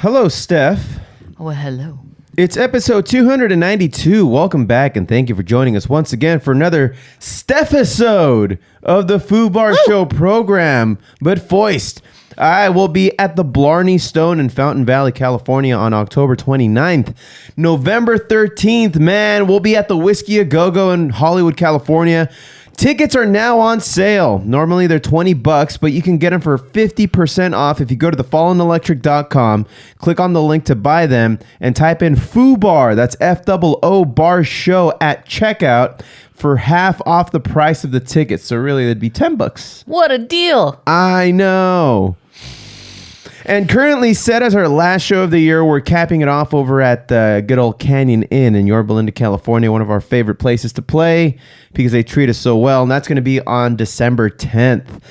Hello, Steph. Well, hello. It's episode 292. Welcome back, and thank you for joining us once again for another Stephisode of the Foo Bar Show program. But foist, I will be at the Blarney Stone in Fountain Valley, California on October 29th. November 13th, man, we'll be at the Whiskey A Go-Go in Hollywood, California. Tickets are now on sale. Normally they're $20, but you can get them for 50% off if you go to thefallenelectric.com, click on the link to buy them, and type in FOOBAR, that's F-O-O bar show at checkout for half off the price of the tickets. So really, it'd be $10. What a deal. I know. And currently set as our last show of the year, we're capping it off over at the good old Canyon Inn in Yorba Linda, California, one of our favorite places to play because they treat us so well. And that's going to be on December 10th.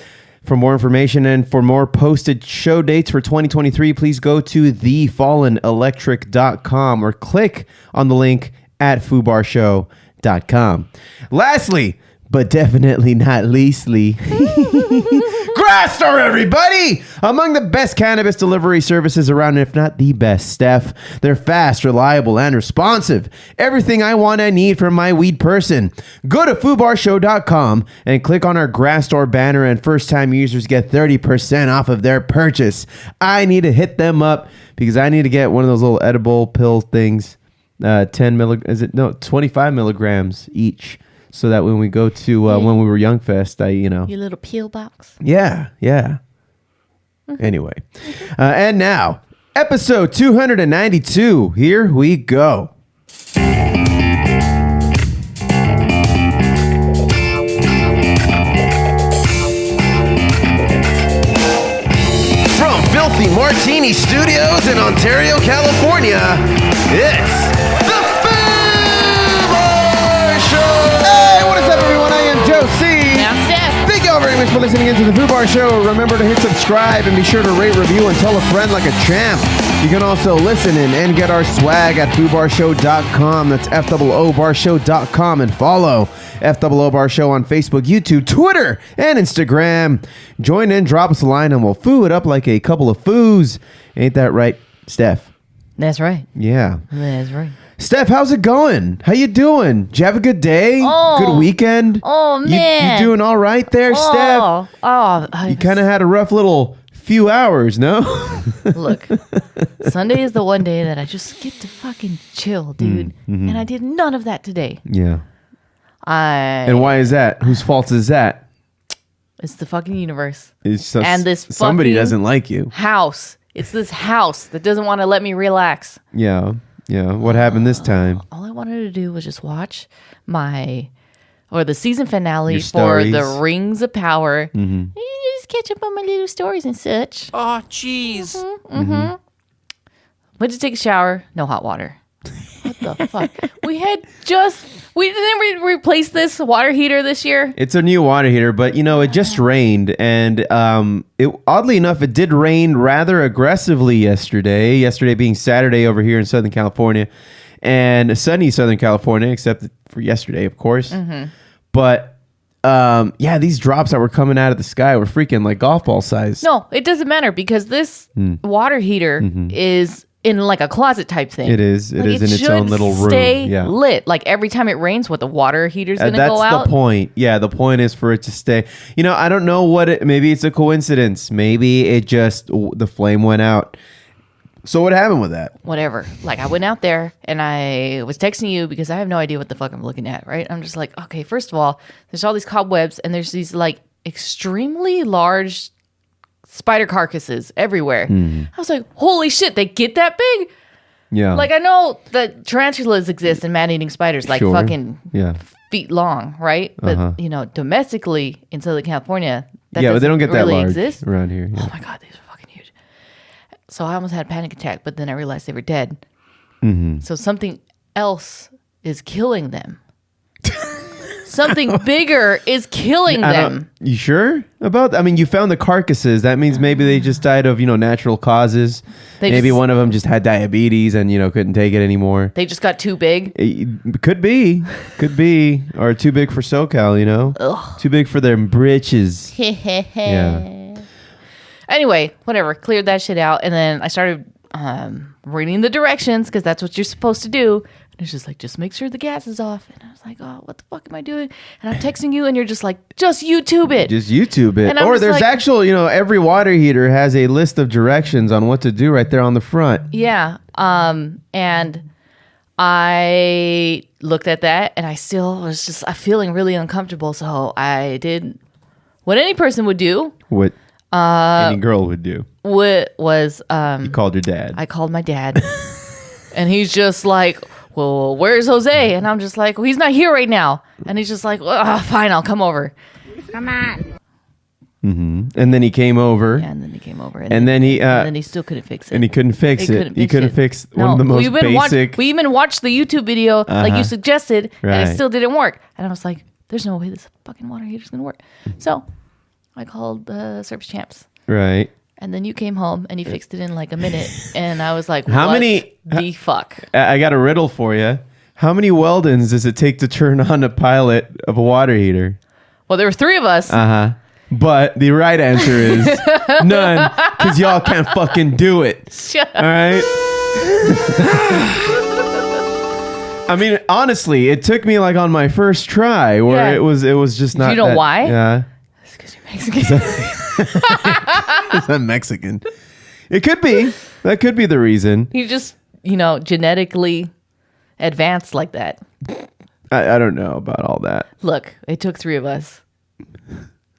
For more information and for more posted show dates for 2023, please go to thefallenelectric.com or click on the link at foobarshow.com. Lastly, but definitely not leastly, Grassdoor, everybody! Among the best cannabis delivery services around, if not the best, Steph. They're fast, reliable, and responsive. Everything I want and need from my weed person. Go to foobarshow.com and click on our Grassdoor banner, and first-time users get 30% off of their purchase. I need to hit them up because I need to get one of those little edible pill things. 25 milligrams each. So that when we go to when we were Young Fest, Your little peel box. Yeah. Mm-hmm. Anyway, and now episode 292. Here we go. From Filthy Martini Studios in Ontario, California, it's very much for listening into the Foo Bar Show. Remember to hit subscribe and be sure to rate, review, and tell a friend like a champ. You can also listen in and get our swag at foobarshow.com. That's FOO barshow.com, and follow FOO Bar Show on Facebook, YouTube, Twitter, and Instagram. Join in, drop us a line, and we'll foo it up like a couple of foos. Ain't that right, Steph? That's right. Yeah. That's right. Steph, how's it going? How you doing? Did you have a good day? Good weekend? Oh, man. You doing all right there, Steph? You kind of had a rough little few hours, no? Look, Sunday is the one day that I just get to fucking chill, dude. Mm-hmm. And I did none of that today. Yeah. And why is that? Whose fault is that? It's the fucking universe. And this somebody doesn't like you. House. It's this house that doesn't want to let me relax. Yeah. Yeah, what happened this time? All I wanted to do was just watch the season finale for the Rings of Power. Mm-hmm. And just catch up on my little stories and such. Oh, jeez. Mm-hmm. Went to take a shower. No hot water. What the fuck? We didn't replace this water heater this year. It's a new water heater, but it just rained, and oddly enough, it did rain rather aggressively yesterday. Yesterday being Saturday over here in Southern California, and sunny Southern California, except for yesterday, of course. Mm-hmm. But these drops that were coming out of the sky were freaking like golf ball size. No, it doesn't matter because this water heater is in like a closet type thing. It is. It is in its own little room. Stay lit. Like every time it rains, the water heater's going to go out? That's the point. Yeah, the point is for it to stay. I don't know maybe it's a coincidence. Maybe it just, the flame went out. So what happened with that? Whatever. Like I went out there and I was texting you because I have no idea what the fuck I'm looking at, right? I'm just like, okay, first of all, there's all these cobwebs and there's these like extremely large spider carcasses everywhere. I was like, holy shit, they get that big? Yeah. Like I know that tarantulas exist and man-eating spiders like fucking feet long, right? But domestically in Southern California, that but they don't get really that large exist around here. Yeah. Oh my god, these are fucking huge. So I almost had a panic attack, but then I realized they were dead. So something else is killing them. Something bigger is killing them. You sure about that? I mean, you found the carcasses. That means maybe they just died of, natural causes. Maybe one of them just had diabetes and, couldn't take it anymore. They just got too big? Could be. Or too big for SoCal, Ugh. Too big for their britches. Yeah. Anyway, whatever. Cleared that shit out. And then I started reading the directions because that's what you're supposed to do. And it's just like, just make sure the gas is off. And I was like, oh, what the fuck am I doing? And I'm texting you and you're just like, just YouTube it. Just YouTube it. And I'm or just there's like, actual, every water heater has a list of directions on what to do right there on the front. Yeah. And I looked at that and I still was just feeling really uncomfortable. So I did what any person would do. What any girl would do. What was you called your dad. I called my dad. And he's just like, well, where's Jose? And I'm just like, well, he's not here right now. And he's just like, well, fine, I'll come over. Come on. Mm-hmm. And then he came over. Yeah, and then he came over. And then he still couldn't fix it. And he couldn't fix it. He couldn't fix one of the most basic. We even watched the YouTube video like you suggested, right. and it still didn't work. And I was like, there's no way this fucking water heater's going to work. So I called Service Champs. Right. And then you came home and you fixed it in like a minute. And I was like, how what many the fuck? I got a riddle for you. How many Weldons does it take to turn on a pilot of a water heater? Well, there were 3 of us. But the right answer is none, because y'all can't fucking do it. Shut up. All right? I mean, honestly, it took me like on my first try where it was just not. You know why? Yeah. It's because you're Mexican. Is that Mexican? It could be. That could be the reason. You just, genetically advanced like that. I don't know about all that. Look, it took 3 of us.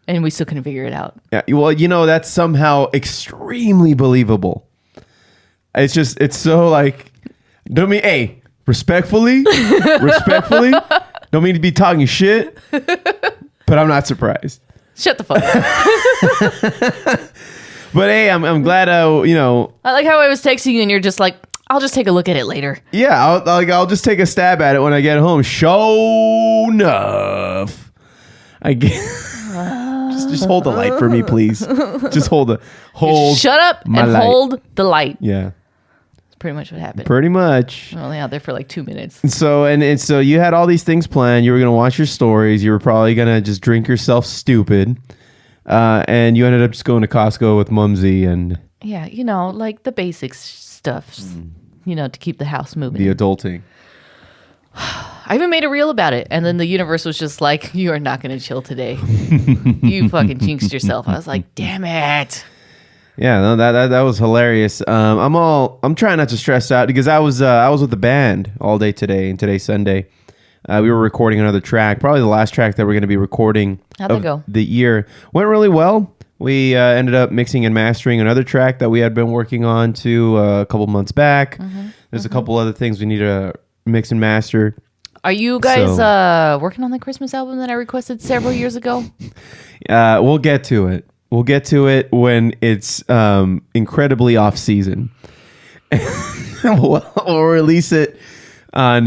And we still couldn't figure it out. Yeah. Well, that's somehow extremely believable. It's so like, respectfully, don't mean to be talking shit, but I'm not surprised. Shut the fuck up. But hey, I'm glad. I like how I was texting you and you're just like, I'll just take a look at it later. Yeah, I'll just take a stab at it when I get home. Sure enough, I get. Just hold the light for me, please. Just hold. Shut up and light. hold the light. Yeah, that's pretty much what happened. Pretty much. I'm only out there for like 2 minutes. So so you had all these things planned. You were gonna watch your stories. You were probably gonna just drink yourself stupid, and you ended up just going to Costco with Mumsy and like the basic stuff, to keep the house moving. The adulting. I even made a reel about it, and then the universe was just like, "You are not going to chill today. You fucking jinxed yourself." I was like, "Damn it!" Yeah, no, that was hilarious. I'm trying not to stress out because I was with the band all day today, and today's Sunday. We were recording another track, probably the last track that we're going to be recording. How'd that go? The year went really well. We ended up mixing and mastering another track that we had been working on a couple months back. There's a couple other things we need to mix and master. Are you guys working on the Christmas album that I requested several years ago? We'll get to it. We'll get to it when it's incredibly off season. we'll release it on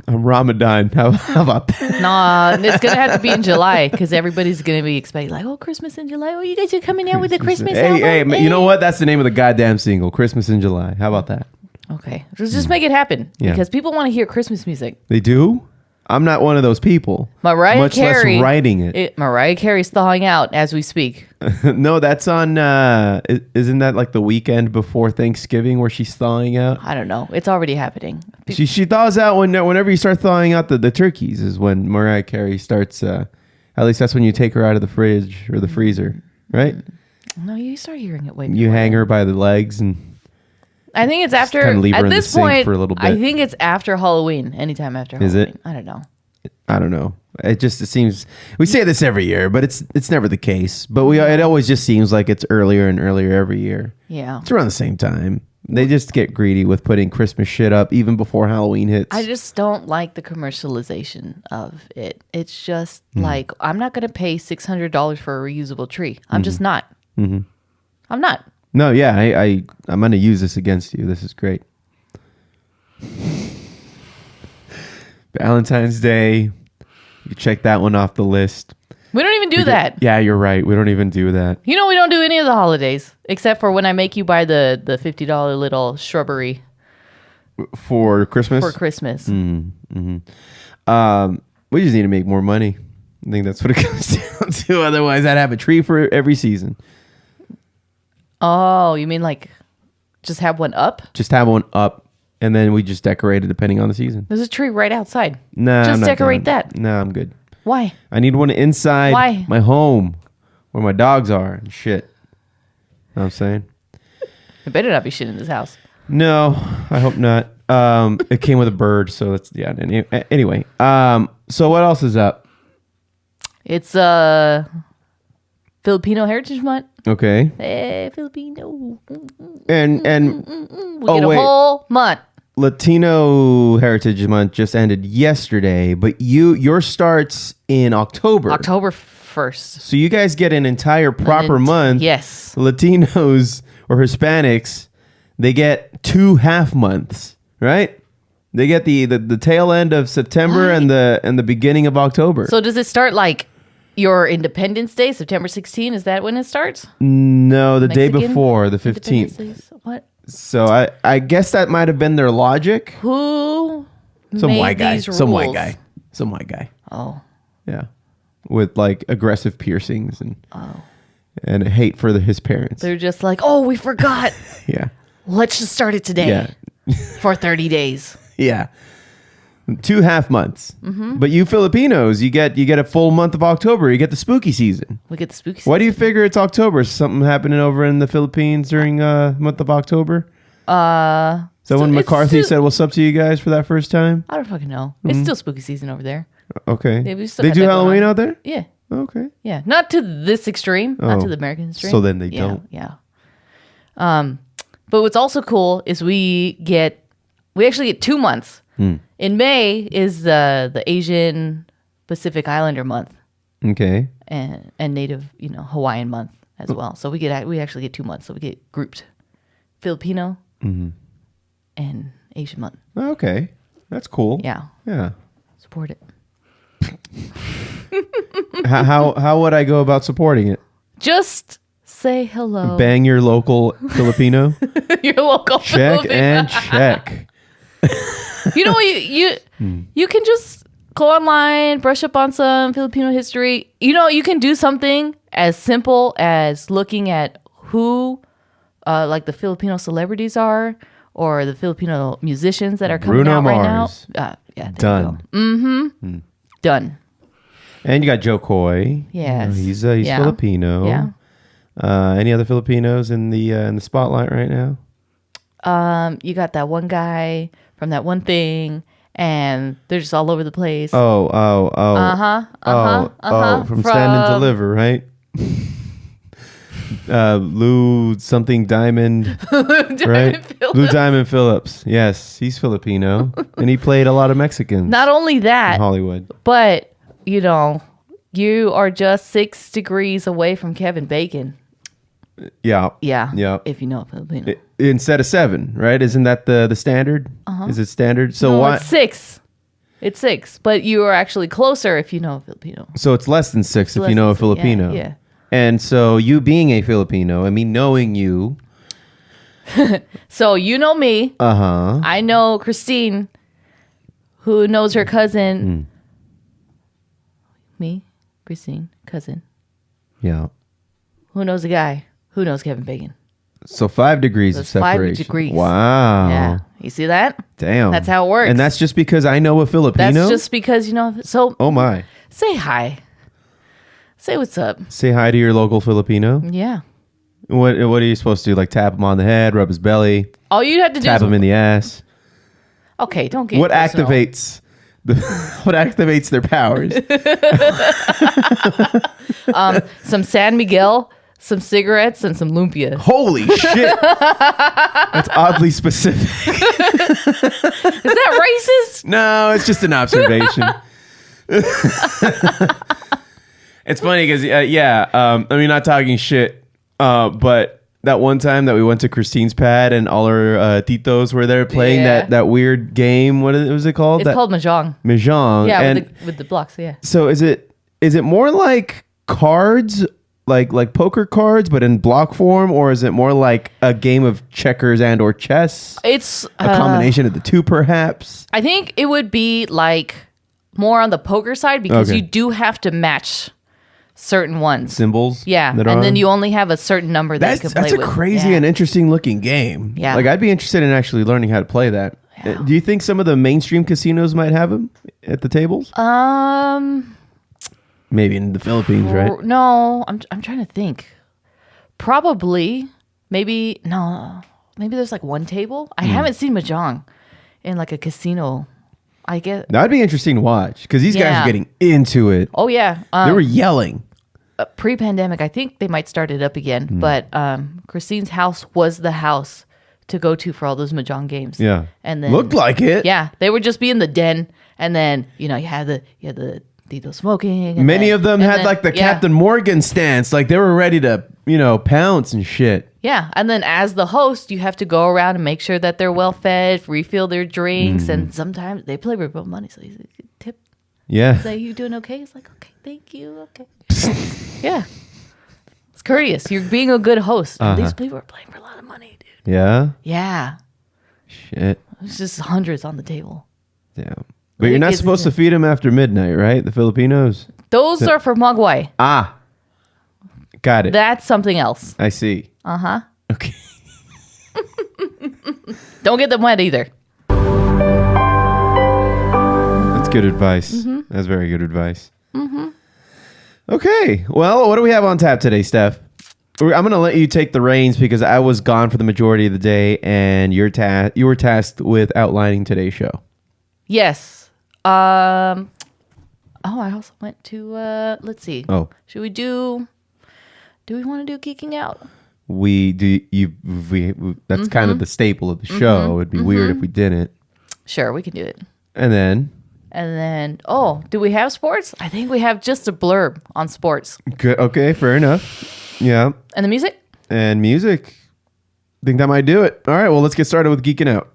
Ramadan. How about that? Nah, it's gonna have to be in July because everybody's gonna be expecting like, oh, Christmas in July. Oh, you guys are coming out with the Christmas album. Hey, you know what? That's the name of the goddamn single, Christmas in July. How about that? Okay, just make it happen because people want to hear Christmas music. They do? I'm not one of those people. Mariah Carey, less writing it. Mariah Carey's thawing out as we speak. No, that's on. Isn't that like the weekend before Thanksgiving where she's thawing out? I don't know. It's already happening. She thaws out whenever you start thawing out the turkeys is when Mariah Carey starts. At least that's when you take her out of the fridge or the freezer, right? No, you start hearing it way before. You hang her by the legs and. I think it's after. Kind of leave her at in this the sink point, for a little bit. I think it's after Halloween. Anytime after Halloween. Is it? I don't know. I don't know. It seems we say this every year, but it's never the case. But it always just seems like it's earlier and earlier every year. Yeah, it's around the same time. They just get greedy with putting Christmas shit up even before Halloween hits. I just don't like the commercialization of it. It's just like I'm not going to pay $600 for a reusable tree. I'm just not. I'm not. No, yeah, I'm going to use this against you. This is great. Valentine's Day. You check that one off the list. We don't even do that. Yeah, you're right. We don't even do that. We don't do any of the holidays except for when I make you buy the $50 little shrubbery for Christmas. For Christmas. We just need to make more money. I think that's what it comes down to. Otherwise, I'd have a tree for every season. Oh, you mean like Just have one up? Just have one up, and then we just decorate it depending on the season. There's a tree right outside. Nah, just I'm not decorate doing that. No, I'm good. Why? I need one inside Why? my home where my dogs are and shit. Know what I'm saying? There better not be shit in this house. No, I hope not. It came with a bird, so that's yeah. Anyway, so what else is up? It's Filipino Heritage Month. Okay. Hey, Filipino. And We get a whole month. Latino Heritage Month just ended yesterday, but yours starts in October. October 1st. So you guys get an entire proper month. Yes. Latinos or Hispanics, they get 2 half months, right? They get the tail end of September and the beginning of October. So does it start like your Independence Day, September 16th? Is that when it starts? No, the day Mexican before, the Independence 15th. Days? What? So I guess that might have been their logic. Who Some made white guy. these rules? Some white guy. Some white guy. Oh. Yeah. With like aggressive piercings and hate for his parents. They're just like, oh, we forgot. Yeah. Let's just start it today Yeah. for 30 days. Yeah. 2 half months. But you Filipinos, you get a full month of October. You get the spooky season. We get the spooky season. Why do you figure it's October? Is something happening over in the Philippines during month of October? Is that when it's McCarthy still- said what's up to you guys for that first time? I don't fucking know. It's still spooky season over there. Okay. Yeah, we still They got do that going Halloween on. out there? Yeah. Okay. Yeah. Not to this extreme. Not Oh. to the American extreme. So then they Yeah, don't. Yeah. But what's also cool is we actually get 2 months. In May is the Asian Pacific Islander month Okay. and Native, Hawaiian month as well. So we actually get 2 months. So we get grouped Filipino and Asian month. Okay. That's cool. Yeah. Yeah. Support it. How would I go about supporting it? Just say hello. Bang your local Filipino. Your local Check Filipino. and check. You know what you can just go online, brush up on some Filipino history. You can do something as simple as looking at who like the Filipino celebrities are or the Filipino musicians that are coming Bruno out Mars. right now. Yeah, there Done. you go. Done. And you got Joe Coy. Yes. He's Yeah. Filipino. Yeah. Any other Filipinos in the spotlight right now? You got that one guy from that one thing, and they're just all over the place. Oh, from Stand and Deliver, right? Lou something Diamond, right? Phillips. Lou Diamond Phillips. Yes, he's Filipino, and he played a lot of Mexicans Not only in that, Hollywood. but you are just 6 degrees away from Kevin Bacon. Yeah, Yeah. yeah. If you know Filipino. Instead of 7, right? Isn't that the standard? Is it standard? So No, why? it's 6. It's 6, but you are actually closer if you know a Filipino. So it's less than 6 if less you know a than 6, yeah, Filipino. yeah. And so you being a Filipino, I mean, knowing you, So you know me. uh-huh. I know Christine, who knows her cousin. Me, Christine, cousin. Yeah. Who knows a guy? Who knows Kevin Bacon? So 5 degrees That's of 5 separation. degrees. Wow. Yeah. You see that? Damn. That's how it works. And that's just because I know a Filipino? That's just because So Oh my. say hi. Say what's up. Say hi to your local Filipino. Yeah. What are you supposed to do? Like tap him on the head, rub his belly, All you have to do tap is him in the ass? okay. Don't get What personal. activates what activates their powers? Some San Miguel, some cigarettes, and some lumpia. Holy shit. That's oddly specific. Is that racist? No, it's just an observation. It's funny because, I mean, not talking shit, but that one time that we went to Christine's pad and all her titos were there playing Yeah. that weird game. What was it called? It's called mahjong. Mahjong. Yeah, And with the blocks. Yeah. so is it more like cards, like poker cards, but in block form, or is it more like a game of checkers and or chess? It's A combination of the two, perhaps. I think it would be like more on the poker side because Okay. you do have to match certain ones. Symbols. Yeah, that and are then on? you only have a certain number that you can play That's a with. crazy Yeah. and interesting looking game. Yeah. Like I'd be interested in actually learning how to play that. Yeah. Do you think some of the mainstream casinos might have them at the tables? Maybe in the Philippines, right? No, I'm trying to think. Probably, maybe there's like one table. I haven't seen mahjong in like a casino. I guess. That'd be interesting to watch because these guys Yeah. are getting into it. Oh yeah, They were yelling. pre-pandemic. I think they might start it up again. But Christine's house was the house to go to for all those mahjong games. Yeah, and then looked like it. Yeah, they would just be in the den, and then you had the Tito smoking. And Many then- of them and had then- like the yeah. Captain Morgan stance, like they were ready to pounce and shit. Yeah, and then as the host, you have to go around and make sure that they're well fed, refill their drinks, and sometimes they play with real money, so you tip. Yeah, Say you doing okay? It's like okay, thank you, okay. Yeah, it's courteous. You're being a good host. These people are playing for a lot of money, dude. yeah, Yeah, shit, it's just hundreds on the table. yeah. But you're not supposed to feed them after midnight, right? The Filipinos. Those are for Mogwai. Ah, got it. That's something else. I see. Uh-huh. Okay. Don't get them wet either. That's good advice. That's very good advice. Okay. Well, what do we have on tap today, Steph? I'm going to let you take the reins because I was gone for the majority of the day, and you were tasked with outlining today's show. Yes. I also went to let's see. Oh. Should we do we want to do Geeking Out? That's kind of the staple of the show. It'd be weird if we didn't. Sure, we can do it. And then Do we have sports? I think we have just a blurb on sports. good. Okay, fair enough. Yeah. And the music? And music. Think that might do it. All right, well, let's get started with Geeking Out.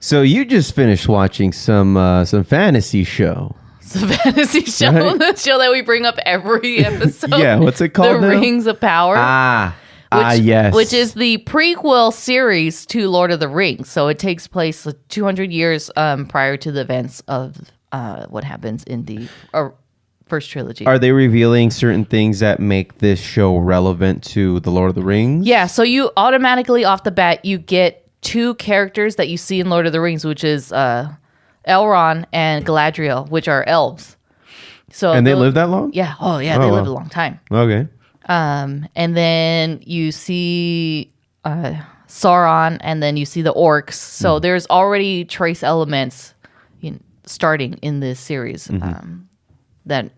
So you just finished watching some fantasy show. It's a fantasy show, Right. the show that we bring up every episode. Yeah, what's it called The now? Rings of Power. Yes. Which is the prequel series to Lord of the Rings. So it takes place 200 years prior to the events of what happens in the first trilogy. Are they revealing certain things that make this show relevant to the Lord of the Rings? Yeah, so you automatically off the bat, you get two characters that you see in Lord of the Rings, which is Elrond and Galadriel, which are elves. So And they live that long? Yeah. Oh, yeah. They live a long time. Okay. And then you see Sauron, and then you see the orcs. So there's already trace elements starting in this series that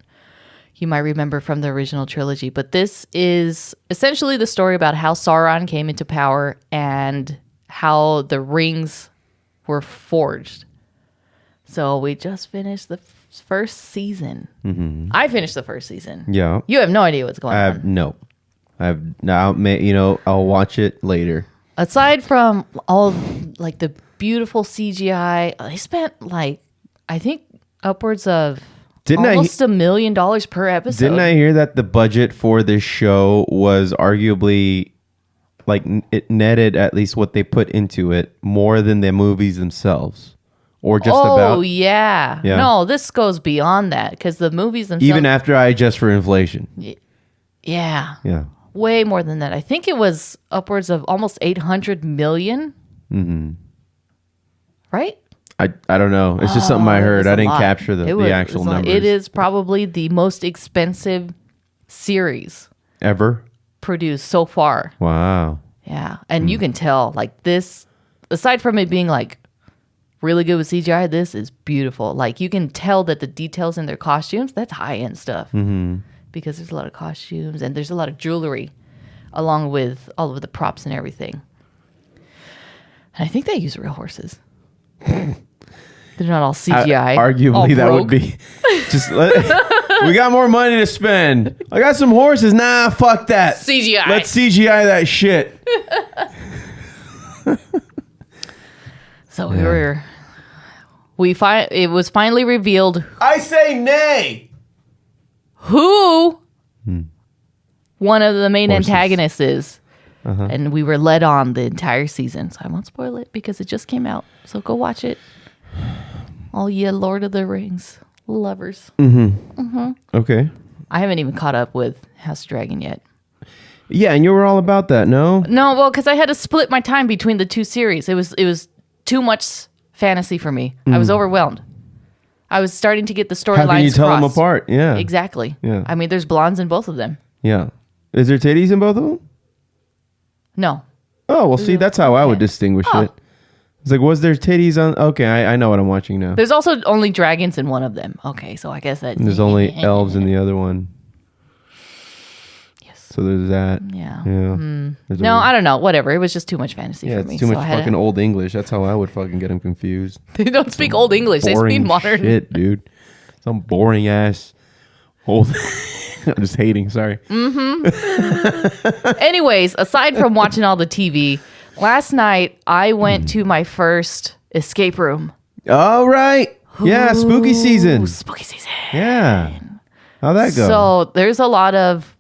you might remember from the original trilogy. But this is essentially the story about how Sauron came into power and how the rings were forged. So we just finished the first season. I finished the first season. Yeah. You have no idea what's going on. I'll watch it later. Aside from all like the beautiful CGI, they spent I think upwards of almost $1 million per episode. Didn't I hear that the budget for this show was arguably it netted at least what they put into it more than the movies themselves, or just about? Oh yeah. No, this goes beyond that because the movies themselves. Even after I adjust for inflation. Yeah. Yeah. Way more than that. I think it was upwards of almost 800 million. Right? I don't know. It's just something I heard. It was I a didn't lot. capture the actual numbers. It is probably the most expensive series Ever? produced so far. Wow. Yeah. And you can tell this, aside from it being really good with CGI, this is beautiful. You can tell that the details in their costumes, that's high-end stuff. Because there's a lot of costumes and there's a lot of jewelry along with all of the props and everything. And I think they use real horses. They're not all CGI. Arguably, all that would broke. be just. We got more money to spend. I got some horses. Nah, fuck that. CGI. Let's CGI that shit. So it was finally revealed I say nay. who one of the main Horses. antagonists is. And we were led on the entire season. So I won't spoil it because it just came out. So go watch it. All ye Lord of the Rings lovers. Okay. I haven't even caught up with House of Dragon yet. Yeah, and you were all about that, no? No, well, because I had to split my time between the two series. It was too much fantasy for me. I was overwhelmed. I was starting to get the storylines. How can you tell them crossed. apart? Yeah. Exactly. Yeah. I mean, there's blondes in both of them. Yeah. Is there titties in both of them? No. Oh, well, see, that's how I would distinguish it. It's like, was there titties on? Okay, I know what I'm watching now. There's also only dragons in one of them. Okay, so I guess that. And there's only elves in the other one. Yes. So there's that. Yeah. There's No, I don't know. Whatever. It was just too much fantasy Yeah, for me. it's too much I had fucking old English. That's how I would fucking get them confused. They don't speak old English. They speak Boring modern. shit, dude. Some boring ass old. I'm just hating. Sorry. Anyways, aside from watching all the TV, last night I went to my first escape room. All right. Yeah, spooky season. Ooh, spooky season. Yeah. How'd that go? So there's a lot of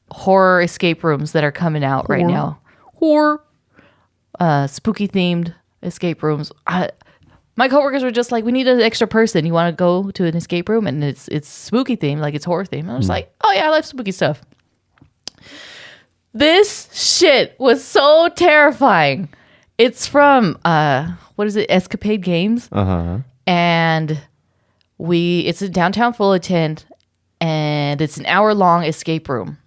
horror escape rooms that are coming out right now. Horror, spooky themed escape rooms. My coworkers were just like, "We need an extra person. You want to go to an escape room?" And it's spooky themed, like it's horror themed. I was like, "Oh yeah, I love spooky stuff." This shit was so terrifying. It's from what is it? Escapade Games. And it's in Downtown Fullerton, and it's an hour-long escape room.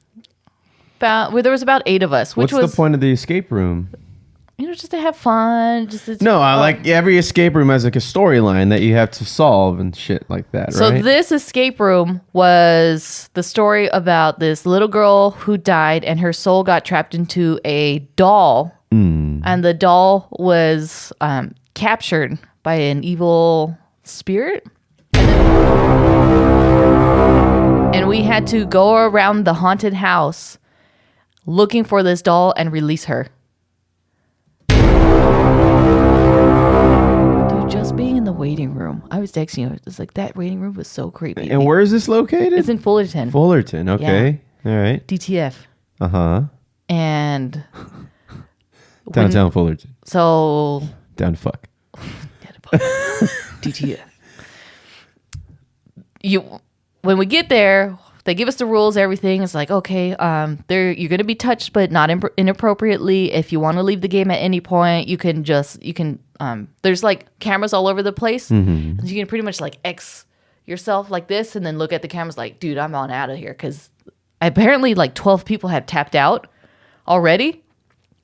There was about 8 of us. What's the point of the escape room? Just to have fun. No, I like every escape room has like a storyline that you have to solve and shit like that, So right? this escape room was the story about this little girl who died, and her soul got trapped into a doll, and the doll was captured by an evil spirit. And we had to go around the haunted house looking for this doll and release her. Dude, just being in the waiting room. I was texting you. It's like, that waiting room was so creepy. And where is this located? It's in Fullerton. Fullerton. Okay. All right. DTF. And Downtown Fullerton. So Down to fuck. DTF. When we get there, they give us the rules, everything. It's like, okay, you're going to be touched, but not inappropriately. If you want to leave the game at any point, you can there's like cameras all over the place. You can pretty much like X yourself like this and then look at the cameras like, dude, I'm on out of here. Because apparently like 12 people had tapped out already.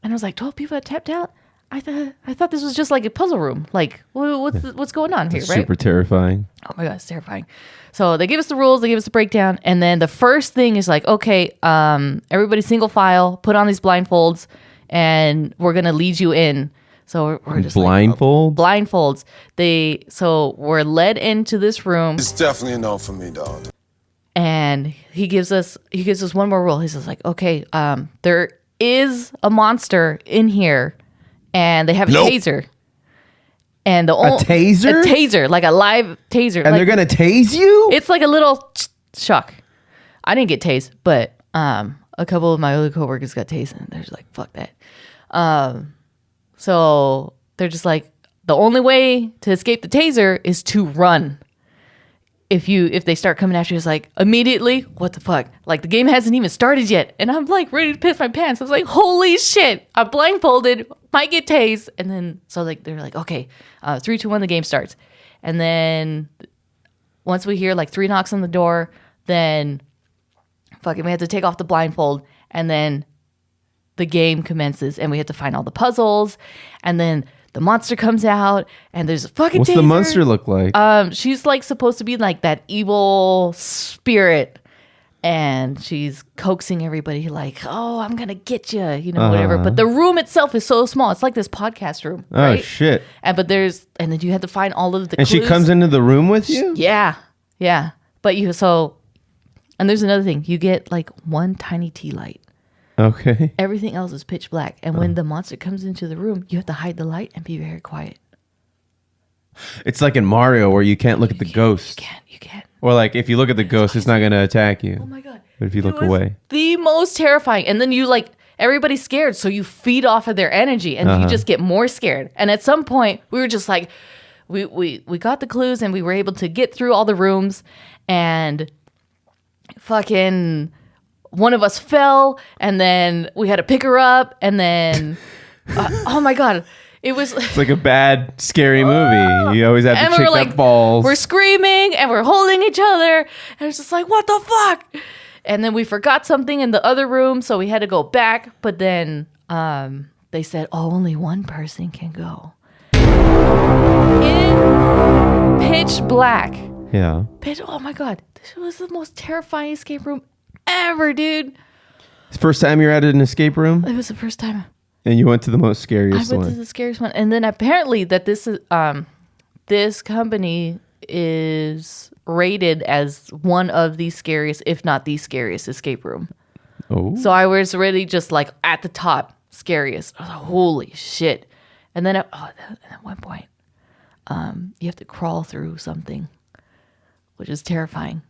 And I was like, 12 people had tapped out? I thought this was just like a puzzle room. Like, what's going on here, right? Super terrifying. Oh my God, it's terrifying. So they give us the rules, they give us the breakdown, and then the first thing is like, okay, everybody single file, put on these blindfolds, and we're gonna lead you in. So we're just blindfolds. Blindfolds. So we're led into this room. It's definitely a no for me, dog. And he gives us one more rule. He says like, okay, there is a monster in here, and they have a taser. And a taser? A taser, like a live taser. And they're going to tase you? It's like a little shock. I didn't get tased, but a couple of my other coworkers got tased, and they're just like, fuck that. So they're just like, the only way to escape the taser is to run. If they start coming after you, it's like, immediately, what the fuck? Like, the game hasn't even started yet. And I'm like ready to piss my pants. I was like, holy shit. I'm blindfolded, might get tased. And then, so like, they're like, okay, 3, 2, 1, the game starts. And then once we hear like 3 knocks on the door, then fucking we have to take off the blindfold. And then the game commences and we have to find all the puzzles. And then the monster comes out, and there's a fucking What's taser. the monster look like? She's like supposed to be like that evil spirit, and she's coaxing everybody like, "Oh, I'm gonna get you," whatever. But the room itself is so small; it's like this podcast room. Right? Oh shit! And then you have to find all of the. And clues. she comes into the room with you. Yeah. But and there's another thing: you get like one tiny tea light. Okay. Everything else is pitch black. And when the monster comes into the room, you have to hide the light and be very quiet. It's like in Mario where you can't look at the ghost. You can't. Or like if you look at the ghost, it's not going to attack you. Oh my God. But if you look It was away. the most terrifying. And then you like, everybody's scared. So you feed off of their energy and you just get more scared. And at some point we were just like, we got the clues and we were able to get through all the rooms and fucking one of us fell and then we had to pick her up and then, oh my God. It's like a bad, scary movie. You always have the chick that falls. We're screaming and we're holding each other. And it's just like, what the fuck? And then we forgot something in the other room. So we had to go back. But then they said, only one person can go. In pitch black. Yeah. Oh my God. This was the most terrifying escape room ever, dude. First time you're at an escape room? It was the first time. And you went to the most scariest I one. went to the scariest one. And then apparently that this is this company is rated as one of the scariest, if not the scariest escape room. Oh. So I was already just like at the top, scariest. I was like, holy shit. And then at one point, you have to crawl through something, which is terrifying.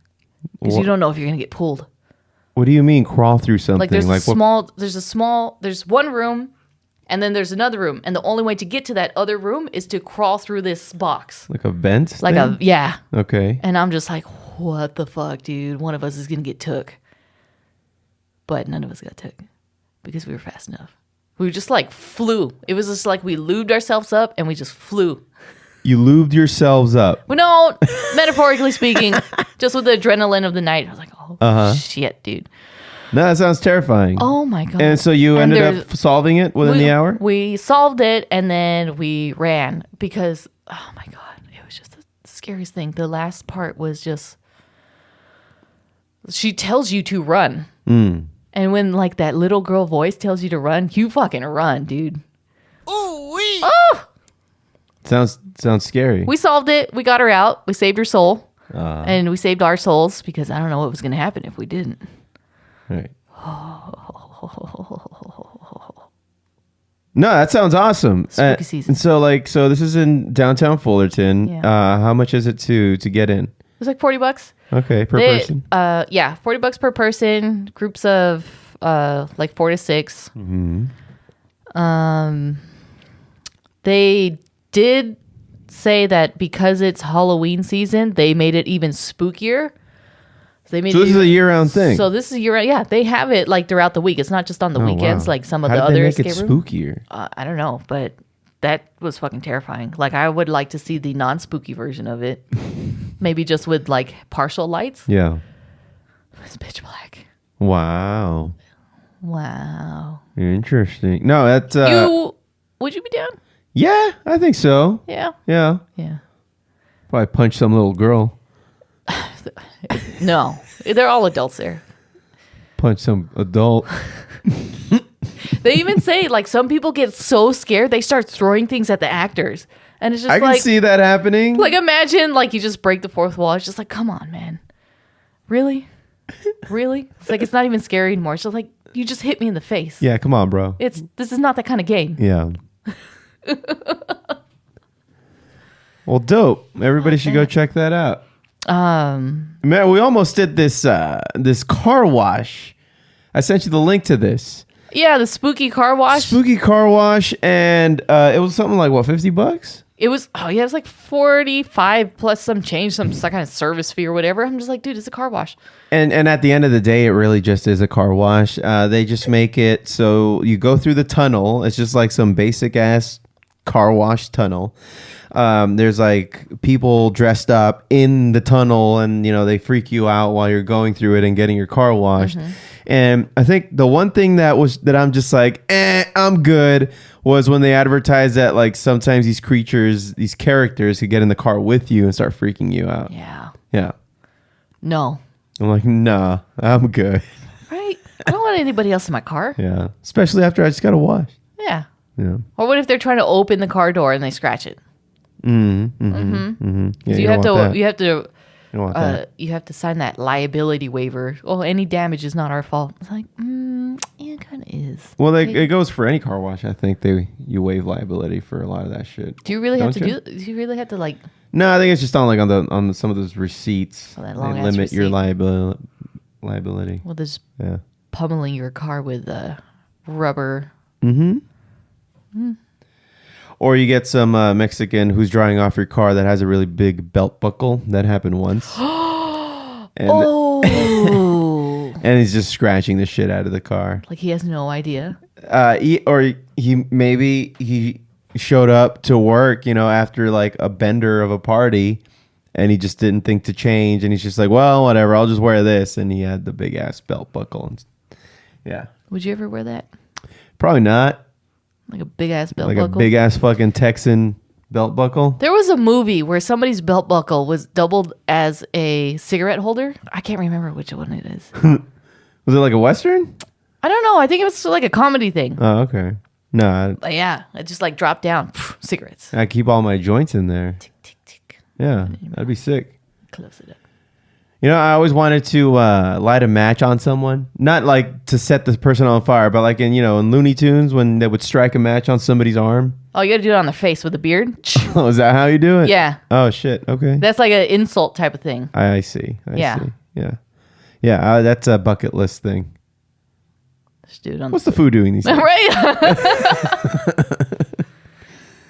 Because you don't know if you're going to get pulled. What do you mean crawl through something? Like there's one room and then there's another room. And the only way to get to that other room is to crawl through this box. Like a vent? Yeah. Okay. And I'm just like, what the fuck, dude? One of us is going to get took. But none of us got took because we were fast enough. We just like flew. It was just like we lubed ourselves up and we just flew. You lubed yourselves up. Well, no, metaphorically speaking, just with the adrenaline of the night. I was like, oh, shit, dude. No, that sounds terrifying. Oh, my God. And so you ended up solving it within the hour? We solved it, and then we ran because, oh, my God, it was just the scariest thing. The last part was just, she tells you to run. Mm. And when, like, that little girl voice tells you to run, you fucking run, dude. Ooh-wee. Oh! Sounds scary. We solved it. We got her out. We saved her soul. And we saved our souls because I don't know what was going to happen if we didn't. Right. No, that sounds awesome. Spooky season. And so this is in downtown Fullerton. Yeah. How much is it to get in? It was like $40. Okay, per person. Yeah, $40 per person. Groups of like 4 to 6. Mm-hmm. They did say that because it's Halloween season, they made it even spookier. So this is a year-round thing. So this is year-round. Yeah, they have it like throughout the week. It's not just on the weekends like some of the other escape rooms. How did they make it spookier? I don't know, but that was fucking terrifying. Like I would like to see the non-spooky version of it. Maybe just with like partial lights. Yeah. It's pitch black. Wow. Interesting. No, that's would you be down? Yeah, I think so. Yeah. Yeah. Probably punch some little girl. No, they're all adults there. Punch some adult. They even say like some people get so scared they start throwing things at the actors, and it's just I can see that happening. Like imagine like you just break the fourth wall. It's just like, come on, man, really? It's like it's not even scary anymore. It's just like you just hit me in the face. Yeah, come on, bro. This is not that kind of game. Yeah. Well, dope. Everybody should go check that out. Man, we almost did this car wash. I sent you the link to this. Yeah, the spooky car wash. Spooky car wash, and it was something like what, $50? It was it was like 45 plus some change, some kind of service fee or whatever. I'm just like, dude, it's a car wash. And at the end of the day, it really just is a car wash. They just make it so you go through the tunnel. It's just like some basic ass car wash tunnel. There's like people dressed up in the tunnel, and they freak you out while you're going through it and getting your car washed. Mm-hmm. And I think the one thing that I'm just like, I'm good, was when they advertised that like sometimes these characters could get in the car with you and start freaking you out. Yeah. No. I'm like, nah, I'm good. Right? I don't want anybody else in my car. Yeah. Especially after I just got a wash. Yeah. Yeah. Or what if they're trying to open the car door and they scratch it? Mm-hmm. Mm-hmm. Mm-hmm. Yeah, you have to You don't want that. You have to sign that liability waiver. Oh, any damage is not our fault. It's like, yeah, it kind of is. Well, it goes for any car wash. I think you waive liability for a lot of that shit. Do you really have to Don't you? do you really have to like No, I think it's just on some of those receipts. that They long-ass limit your receipt. liability. well there's Yeah. pummeling your car with rubber? Or you get some Mexican who's drying off your car that has a really big belt buckle. That happened once. And, Oh. and he's just scratching the shit out of the car. Like he has no idea. He showed up to work, after like a bender of a party, and he just didn't think to change, and he's just like, well, whatever, I'll just wear this, and he had the big ass belt buckle. And yeah, Would you ever wear that? probably not. Like a big ass belt Like buckle? a big ass fucking Texan belt buckle. There was a movie where somebody's belt buckle was doubled as a cigarette holder. I can't remember which one it is. Was it like a Western? I don't know. I think it was like a comedy thing. Oh, okay. No, But yeah, it just like dropped down. Cigarettes. I keep all my joints in there. Tick, tick, tick. Yeah, that'd be sick. Close it up. I always wanted to light a match on someone. Not like to set the person on fire, but like in Looney Tunes when they would strike a match on somebody's arm. Oh, you got to do it on their face with a beard? Oh, is that how you do it? Yeah. Oh, shit. Okay. That's like an insult type of thing. I see. I Yeah. see. Yeah. Yeah, that's a bucket list thing. Just do it on What's the food doing these days? right?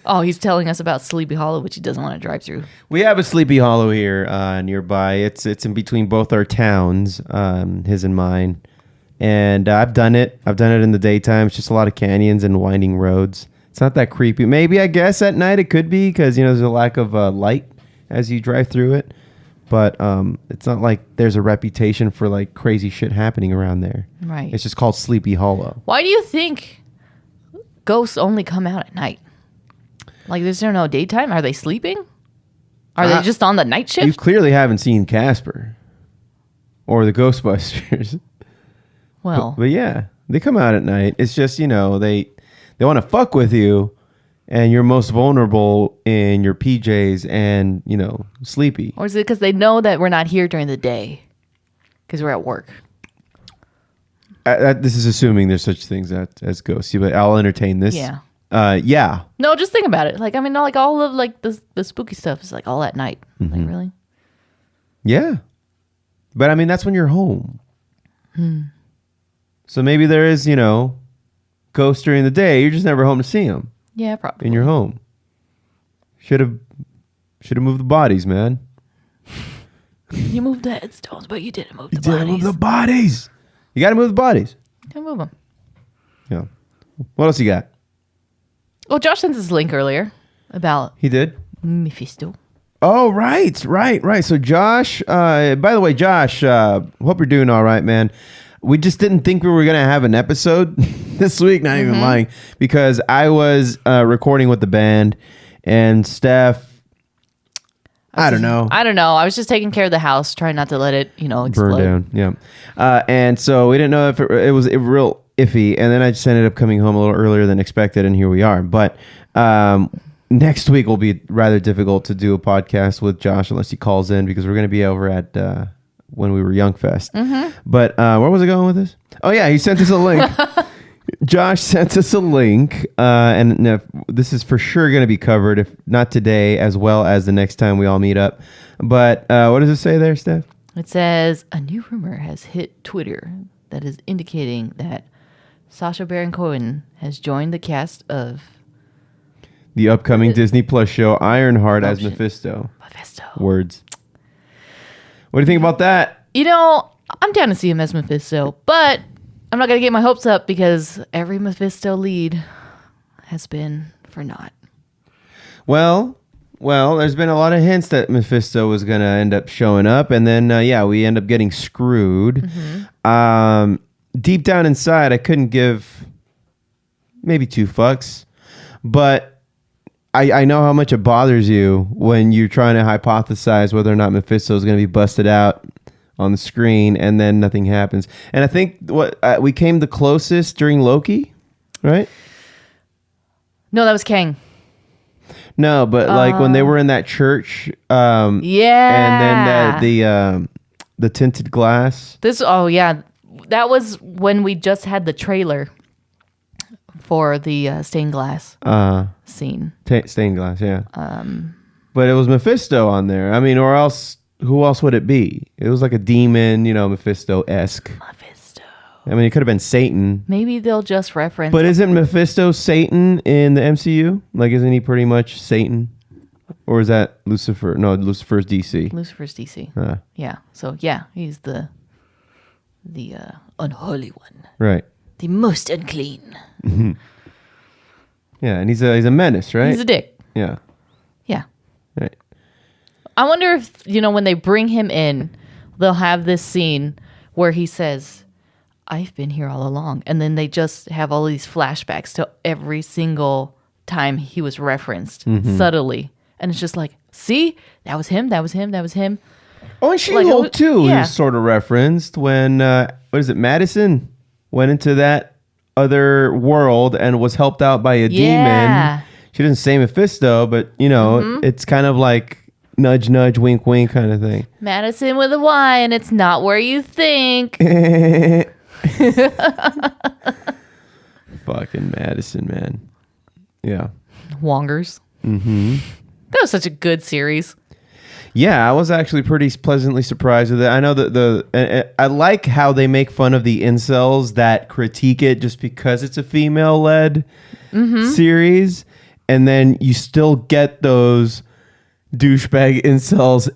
Oh, he's telling us about Sleepy Hollow, which he doesn't want to drive through. We have a Sleepy Hollow here nearby. It's in between both our towns, his and mine. And I've done it. I've done it in the daytime. It's just a lot of canyons and winding roads. It's not that creepy. Maybe, I guess, at night it could be because, there's a lack of light as you drive through it. But it's not like there's a reputation for, like, crazy shit happening around there. Right. It's just called Sleepy Hollow. Why do you think ghosts only come out at night? Like, is there no daytime? Are they sleeping? Are they just on the night You shift? clearly haven't seen Casper or the Ghostbusters. Well, But yeah, they come out at night. It's just, they want to fuck with you, and you're most vulnerable in your PJs and, sleepy. or is it because they know that we're not here during the day because we're at work? This is assuming there's such things as ghosts, but I'll entertain this. Yeah. Yeah. No, just think about it. Like, I mean, like all of like the spooky stuff is like all at night. Like, really? Yeah. But I mean, that's when you're home. So maybe there is, ghosts during the day. You're just never home to see them Yeah, probably. in your home. Should have moved the bodies, man. You moved the headstones, but you didn't move the You didn't bodies. move the bodies. You got to move the bodies. Don't move them. Yeah. What else you got? Well, Josh sent us a link earlier about He did. Mephisto. Oh, right. So Josh, by the way, Josh, hope you're doing all right, man. We just didn't think we were going to have an episode this week, not even lying, because I was recording with the band and Steph, I don't know. I was just taking care of the house, trying not to let it, explode. Burn down, yeah. And so we didn't know if it was real iffy, and then I just ended up coming home a little earlier than expected, and here we are. But next week will be rather difficult to do a podcast with Josh unless he calls in, because we're going to be over at When We Were Young Fest. But where was I going with this? Oh yeah, he sent us a link. Josh sent us a link, and this is for sure going to be covered, if not today, as well as the next time we all meet up. But what does it say there, Steph? It says a new rumor has hit Twitter that is indicating that Sacha Baron Cohen has joined the cast of The upcoming Disney Plus show Ironheart as shit. Mephisto. Mephisto. Words. What do you think about that? I'm down to see him as Mephisto, but I'm not going to get my hopes up because every Mephisto lead has been for naught. Well, there's been a lot of hints that Mephisto was going to end up showing up, and then, we end up getting screwed. Deep down inside, I couldn't give maybe 2 fucks, but I know how much it bothers you when you're trying to hypothesize whether or not Mephisto is going to be busted out on the screen, and then nothing happens. And I think what we came the closest during Loki, right? No, that was Kang. No, but like when they were in that church, Yeah. and then the tinted glass. That was when we just had the trailer for the stained glass scene. Stained glass, yeah. But it was Mephisto on there. I mean, or else, who else would it be? It was like a demon, Mephisto-esque. Mephisto. I mean, it could have been Satan. Maybe they'll just reference. But isn't Mephisto Satan in the MCU? Like, isn't he pretty much Satan? Or is that Lucifer? No, Lucifer's DC. Lucifer's DC. Yeah. So yeah, he's the unholy one. Right. The most unclean. Yeah, and he's a menace, right? He's a dick. Yeah. Yeah. Right. I wonder if, when they bring him in, they'll have this scene where he says, I've been here all along. And then they just have all these flashbacks to every single time he was referenced subtly. And it's just like, see, that was him, that was him, that was him. Oh, and She-Hulk too yeah. is sort of referenced when, Madison went into that other world and was helped out by a demon. She doesn't say Mephisto, but, it's kind of like nudge, nudge, wink, wink kind of thing. Madison with a Y, and it's not where you think. Fucking Madison, man. Yeah. Wongers. That was such a good series. Yeah, I was actually pretty pleasantly surprised with it. I know that I like how they make fun of the incels that critique it just because it's a female-led series, and then you still get those douchebag incels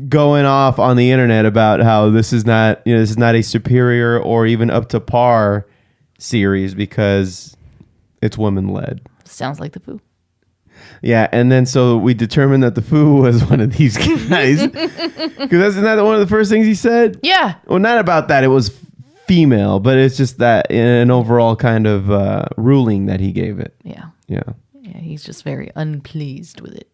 going off on the internet about how this is not a superior or even up to par series because it's women-led. Sounds like the Foo. Yeah, and then so we determined that the Foo was one of these guys. Because isn't that one of the first things he said? Yeah. Well, not about that. It was female, but it's just that in an overall kind of ruling that he gave it. Yeah. Yeah. Yeah, he's just very unpleased with it.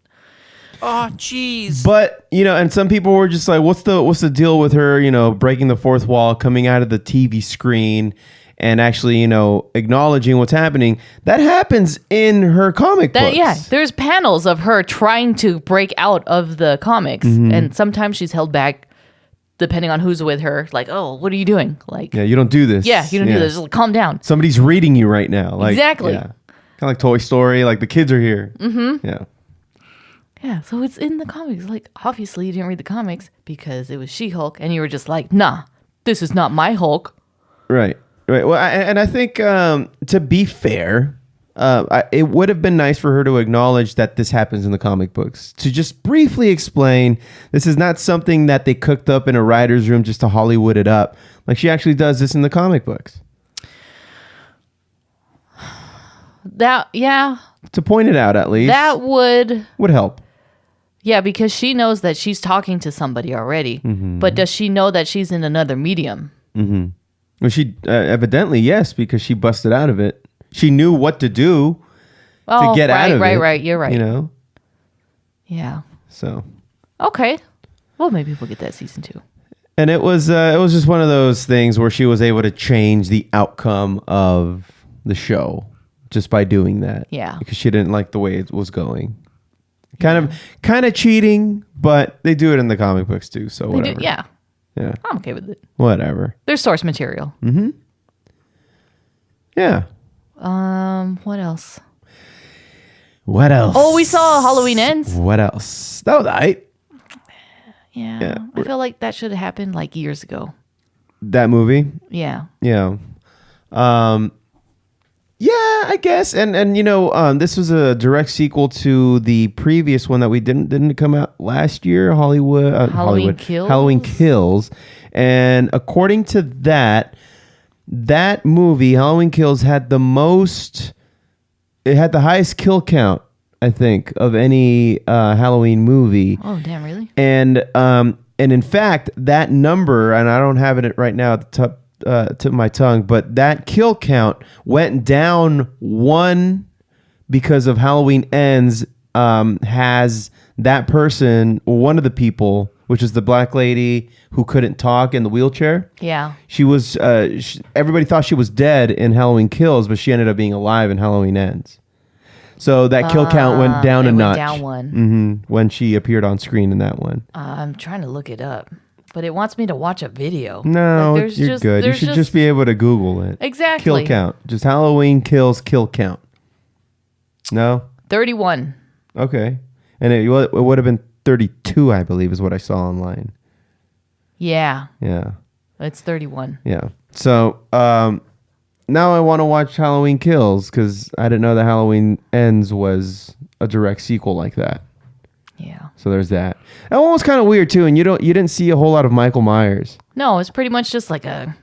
Oh, jeez. But, and some people were just like, what's the deal with her, breaking the fourth wall, coming out of the TV screen and actually, acknowledging what's happening. That happens in her comic books. Yeah, there's panels of her trying to break out of the comics, and sometimes she's held back depending on who's with her. Like, oh, what are you doing? Like, yeah, you don't do this. Yeah, you don't do this. Just calm down. Somebody's reading you right now. Like, Exactly. Yeah. Kind of like Toy Story. Like the kids are here. Yeah. Yeah, so it's in the comics. Like, obviously you didn't read the comics because it was She-Hulk, and you were just like, nah, this is not my Hulk. Right. Well, I think to be fair, it would have been nice for her to acknowledge that this happens in the comic books. To just briefly explain, this is not something that they cooked up in a writer's room just to Hollywood it up. Like, she actually does this in the comic books. To point it out, at least. That would help. Yeah, because she knows that she's talking to somebody already. But does she know that she's in another medium? Well, she evidently, yes, because she busted out of it. She knew what to do to get out of it. Right. You're right. Yeah. So. Okay. Well, maybe we'll get that season 2. And it was just one of those things where she was able to change the outcome of the show just by doing that. Yeah. Because she didn't like the way it was going. Kind of cheating, but they do it in the comic books too. So whatever. Yeah. Yeah. I'm okay with it. Whatever. There's source material. Yeah. What else? Oh, we saw Halloween Ends. What else? That was right. Yeah. I feel like that should have happened like years ago. That movie? Yeah. Yeah. Yeah, I guess. And this was a direct sequel to the previous one that we didn't come out last year, Halloween Kills. And according to that movie, Halloween Kills, had the highest kill count, I think, of any Halloween movie. Oh, damn, really? And in fact, that number, and I don't have it right now at the top tip of my tongue, but that kill count went down 1 because of Halloween Ends has that person, one of the people, which is the black lady who couldn't talk in the wheelchair. Yeah. She was everybody thought she was dead in Halloween Kills, but she ended up being alive in Halloween Ends. So that kill count went down a notch. Down 1. When she appeared on screen in that one. I'm trying to look it up. but it wants me to watch a video. No, Like, you're good. You should just be able to Google it. Exactly. Kill count. Just Halloween Kills kill count. No? 31. Okay. And it would have been 32, I believe, is what I saw online. Yeah. Yeah. It's 31. Yeah. So now I want to watch Halloween Kills because I didn't know that Halloween Ends was a direct sequel like that. Yeah. So there's that. That one was kind of weird too, and you didn't see a whole lot of Michael Myers. No, it's pretty much just like a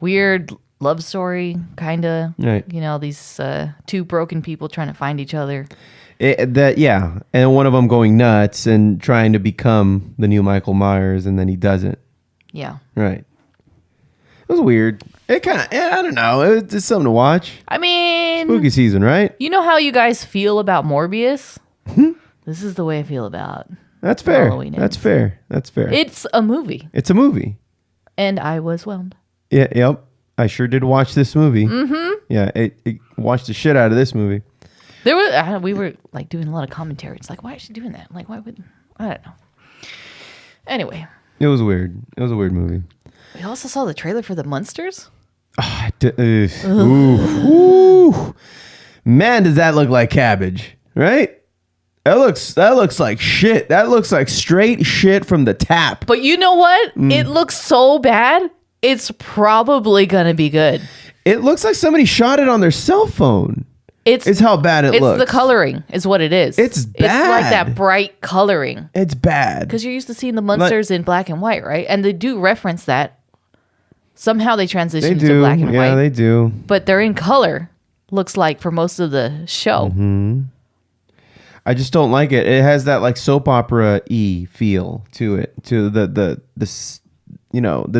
weird love story, kind of. Right. You know, these two broken people trying to find each other. And one of them going nuts and trying to become the new Michael Myers, and then he doesn't. Yeah. Right. It was weird. It kind of, I don't know. It's just something to watch. I mean, Spooky season, right? you know how you guys feel about Morbius? This is the way I feel about That's fair. Halloween That's Ends. fair. That's fair. It's a movie, It's a movie. and I was whelmed. Yeah. Yep. I sure did watch this movie. Mm-hmm. Yeah. It watched the shit out of this movie. There was we were like doing a lot of commentary. It's like, why is she doing that? Like, why would I don't know. Anyway, It was weird. It was a weird movie. we also saw the trailer for the Munsters. Ooh. Man, does that look like cabbage, right? That looks like shit. That looks like straight shit from the tap. But you know what? It looks so bad. It's probably gonna be good. It looks like somebody shot it on their cell phone. It's how bad it looks. It's the coloring is what it is. It's It's like that bad. bright coloring. It's bad. Because you're used to seeing the Munsters in black and white, right? And they do reference that. Somehow they transition They to do. black and Yeah, white. they do. But they're in color, looks like, for most of the show. Mm-hmm. I just don't like it. It has that like soap opera-y feel to it. To the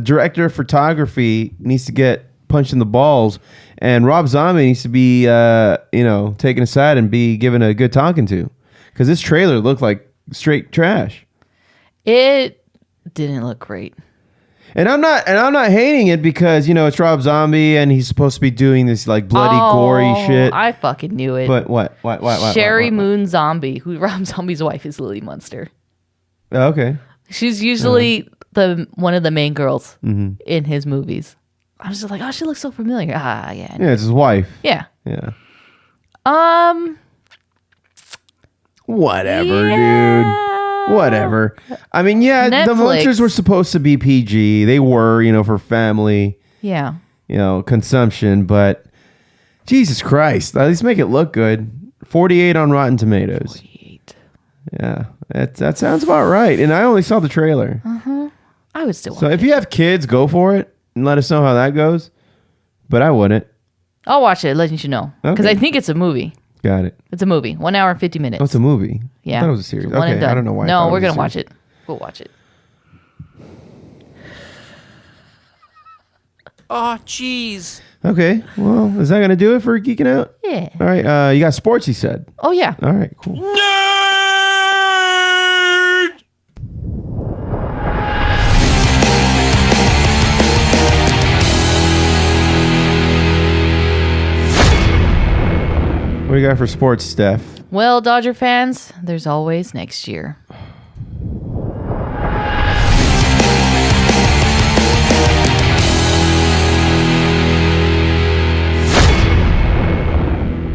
director of photography needs to get punched in the balls, and Rob Zombie needs to be taken aside and be given a good talking to, because this trailer looked like straight trash. It didn't look great. And I'm not hating it because it's Rob Zombie and he's supposed to be doing this like bloody gory shit. I fucking knew it. But what? Sherry what? Moon Zombie, who Rob Zombie's wife is Lily Munster. Oh, okay. She's usually one of the main girls Mm-hmm. in his movies. I was just like, oh, she looks so familiar. Yeah. Yeah, it's his wife. Yeah. Yeah. Yeah. Whatever, dude. Whatever. I mean, yeah, the Netflix. Munsters were supposed to be PG. They were, for family, Yeah. consumption. But Jesus Christ, at least make it look good. 48 on Rotten Tomatoes. 48. Yeah, that sounds about right. And I only saw the trailer. I would still watch So if it. you have kids, go for it and let us know how that goes. But I wouldn't. I'll watch it, letting you know. Because Okay. I think it's a movie. Got it. It's a movie. 1 hour and 50 minutes. Oh, it's a movie. Yeah. I thought it was a series. One and Okay, done. I don't know why. I No, thought it we're was a going to watch series. it. We'll watch it. Oh, jeez. Okay. Well, is that going to do it for Geeking Out? Yeah. All right. You got sports, you said. Oh, yeah. All right, cool. What do you got for sports, Steph? Well, Dodger fans, there's always next year.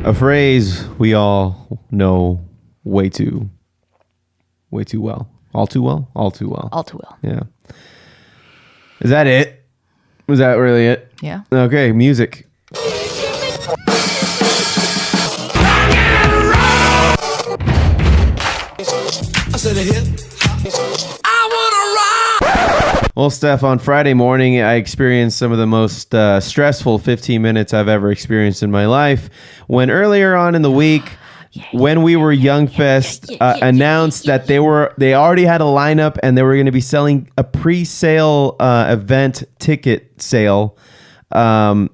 A phrase we all know way too well. All too well? All too well. All too well. Yeah. Is that it? Was that really it? Yeah. Okay, music. Well, Steph, on Friday morning, I experienced some of the most stressful 15 minutes I've ever experienced in my life. When earlier on in the week, when we were Young Fest, announced that they already had a lineup and they were going to be selling a pre-sale event ticket sale on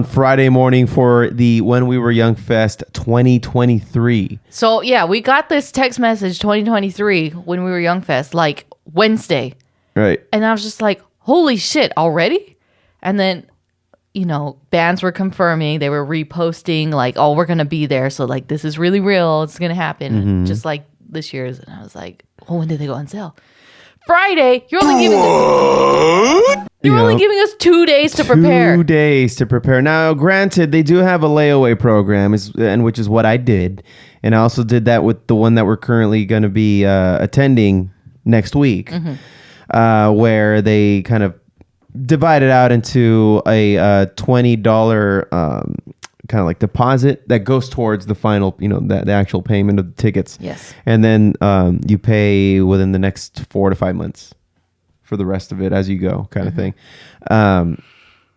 Friday morning for the When We Were Young Fest 2023. So, yeah, we got this text message 2023 when we were Young Fest, like Wednesday. Right. And I was just like, holy shit, already? And then, bands were confirming, they were reposting, like, oh, we're going to be there. So, like, this is really real. It's going to happen. Just like this year's. And I was like, well, when did they go on sale? Friday. You're only giving us 2 days to prepare. 2 days to prepare. Now, granted, they do have a layaway program, and which is what I did. And I also did that with the one that we're currently going to be attending next week, where they kind of divided out into a $20 kind of like deposit that goes towards the final, the actual payment of the tickets. Yes. And then you pay within the next 4 to 5 months for the rest of it as you go, kind of thing.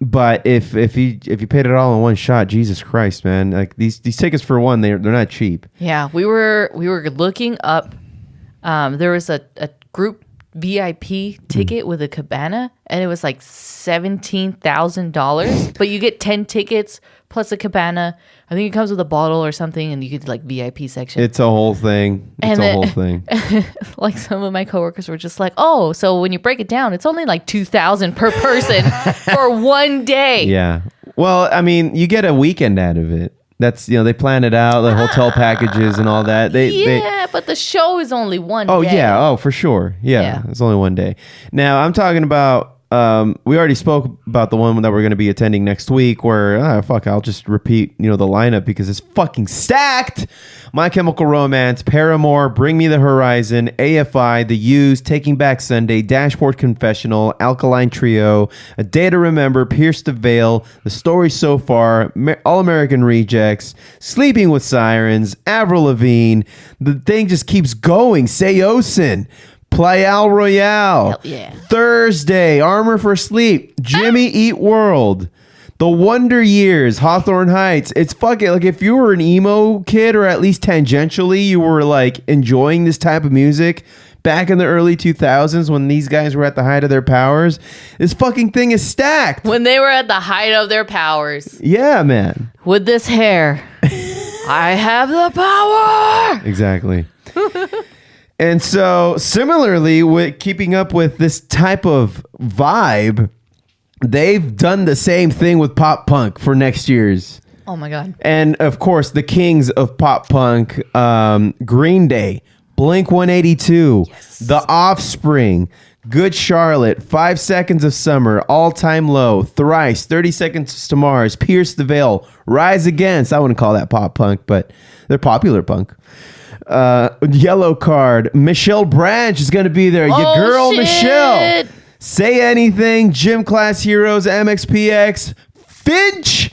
But if you paid it all in one shot, Jesus Christ, man! Like these tickets, for one, they're not cheap. Yeah, we were looking up. There was a group VIP ticket with a cabana, and it was like $17,000. But you get 10 tickets plus a cabana. I think it comes with a bottle or something, and you get like VIP section. It's a whole thing. Whole thing. Like some of my coworkers were just like, "Oh, so when you break it down, it's only like $2,000 per person for 1 day." Yeah. Well, I mean, you get a weekend out of it. That's they plan it out, the hotel packages and all that. But the show is only 1 day. Oh yeah, oh for sure. Yeah, it's only 1 day. Now I'm talking about. We already spoke about the one that we're going to be attending next week. Where I'll just repeat the lineup because it's fucking stacked. My Chemical Romance, Paramore, Bring Me the Horizon, AFI, The Used, Taking Back Sunday, Dashboard Confessional, Alkaline Trio, A Day to Remember, Pierce the Veil, The Story So Far, All American Rejects, Sleeping with Sirens, Avril Lavigne. The thing just keeps going. Seosin, Playal Royale. Hell yeah. Thursday, Armor for Sleep, Jimmy Eat World, The Wonder Years, Hawthorne Heights. It's fucking like if you were an emo kid or at least tangentially you were like enjoying this type of music back in the early 2000s when these guys were at the height of their powers, this fucking thing is stacked. When they were at the height of their powers. Yeah, man. With this hair, I have the power. Exactly. And so, similarly, with keeping up with this type of vibe, they've done the same thing with pop punk for next year's. Oh my God. And of course, the kings of pop punk, Green Day, Blink-182, Yes. The Offspring, Good Charlotte, 5 Seconds of Summer, All Time Low, Thrice, 30 Seconds to Mars, Pierce the Veil, Rise Against. I wouldn't call that pop punk, but they're popular punk. Yellow Card, Michelle Branch is going to be there. Your girl, shit. Michelle. Say Anything, Gym Class Heroes, MXPX, Finch.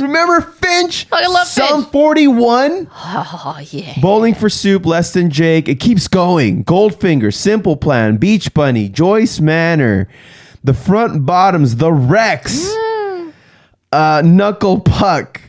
Remember Finch? I love Sum Finch. 41. Oh, yeah. Bowling for Soup, Less Than Jake. It keeps going. Goldfinger, Simple Plan, Beach Bunny, Joyce Manor, The Front Bottoms, The Rex, Knuckle Puck.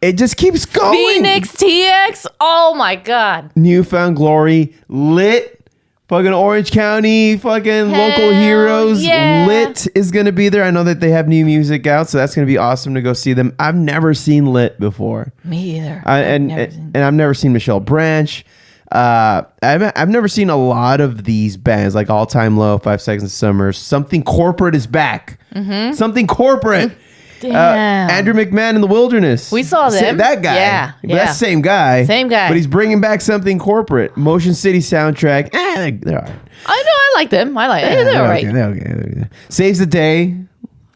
It just keeps going. Phoenix TX. Oh my God. Newfound Glory, Lit. Fucking Orange County, fucking local heroes. yeah. Lit is going to be there. I know that they have new music out, so that's going to be awesome to go see them. I've never seen Lit before. Me either. And I've never seen Michelle Branch. I've never seen a lot of these bands like All Time Low, 5 Seconds of Summer. Something Corporate is back. Something Corporate. Damn. Andrew McMahon in the Wilderness. We saw them. That guy. Yeah. But that's the same guy. Same guy. But he's bringing back Something Corporate. Motion City soundtrack. They're all right. I know. I like them. I like them. They're all right. Okay, they're okay. Saves the Day.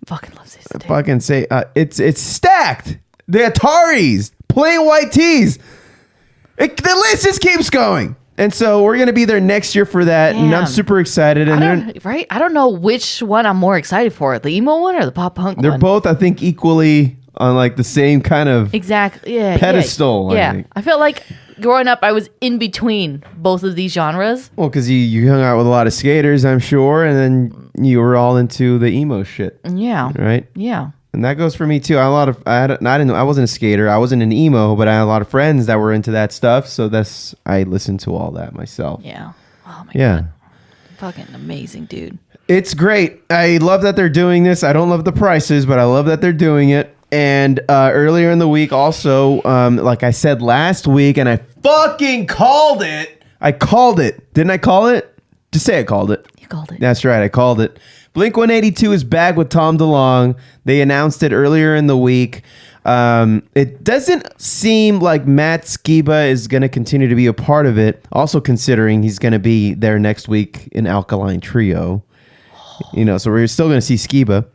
Fucking love this. Fucking say it's stacked. The Ataris, Plain White Tees. The list just keeps going. And so we're gonna be there next year for that, and I'm Damn. super excited. And Right? I don't know which one I'm more excited for, the emo one or the pop punk they're one. both, I think, equally on like the same kind of Exactly. Yeah. pedestal. Yeah. I think. I feel like growing up, I was in between both of these genres. Well, because you hung out with a lot of skaters, I'm sure, and then you were all into the emo shit, Yeah. right? Yeah. And that goes for me too. I wasn't a skater. I wasn't an emo, but I had a lot of friends that were into that stuff. So I listened to all that myself. Yeah. Oh my Yeah. God. Fucking amazing, dude. It's great. I love that they're doing this. I don't love the prices, but I love that they're doing it. And earlier in the week also, like I said last week, and I fucking called it. I called it. Didn't I call it? Just say I called it. You called it. That's right. I called it. Blink-182 is back with Tom DeLonge. They announced it earlier in the week. It doesn't seem like Matt Skiba is going to continue to be a part of it. Also considering he's going to be there next week in Alkaline Trio. So we're still going to see Skiba.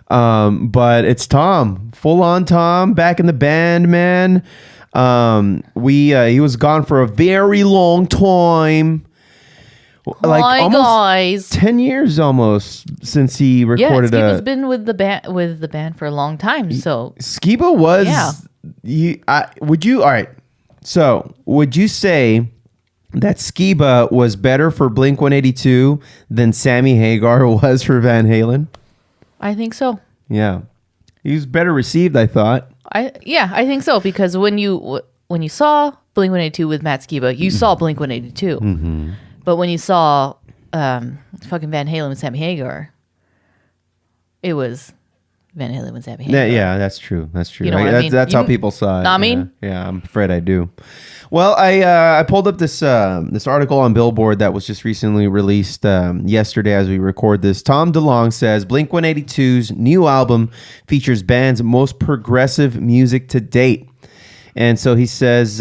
But it's Tom, full on Tom, back in the band, man. He was gone for a very long time. Hi, almost guys. 10 years almost since he recorded. Skiba's been with the band for a long time. So Skiba was. Yeah. All right. So would you say that Skiba was better for Blink-182 than Sammy Hagar was for Van Halen? I think so. Yeah, he was better received, I thought. I think so, because when you saw Blink-182 with Matt Skiba, you saw Blink-182. Mm-hmm. But when you saw fucking Van Halen with Sammy Hagar, it was Van Halen with Sammy Hagar. Yeah, that's true. That's true. You know what I mean? That's how people saw it. I mean? Yeah, I'm afraid I do. Well, I pulled up this article on Billboard that was just recently released yesterday as we record this. Tom DeLonge says Blink-182's new album features band's most progressive music to date. And so he says,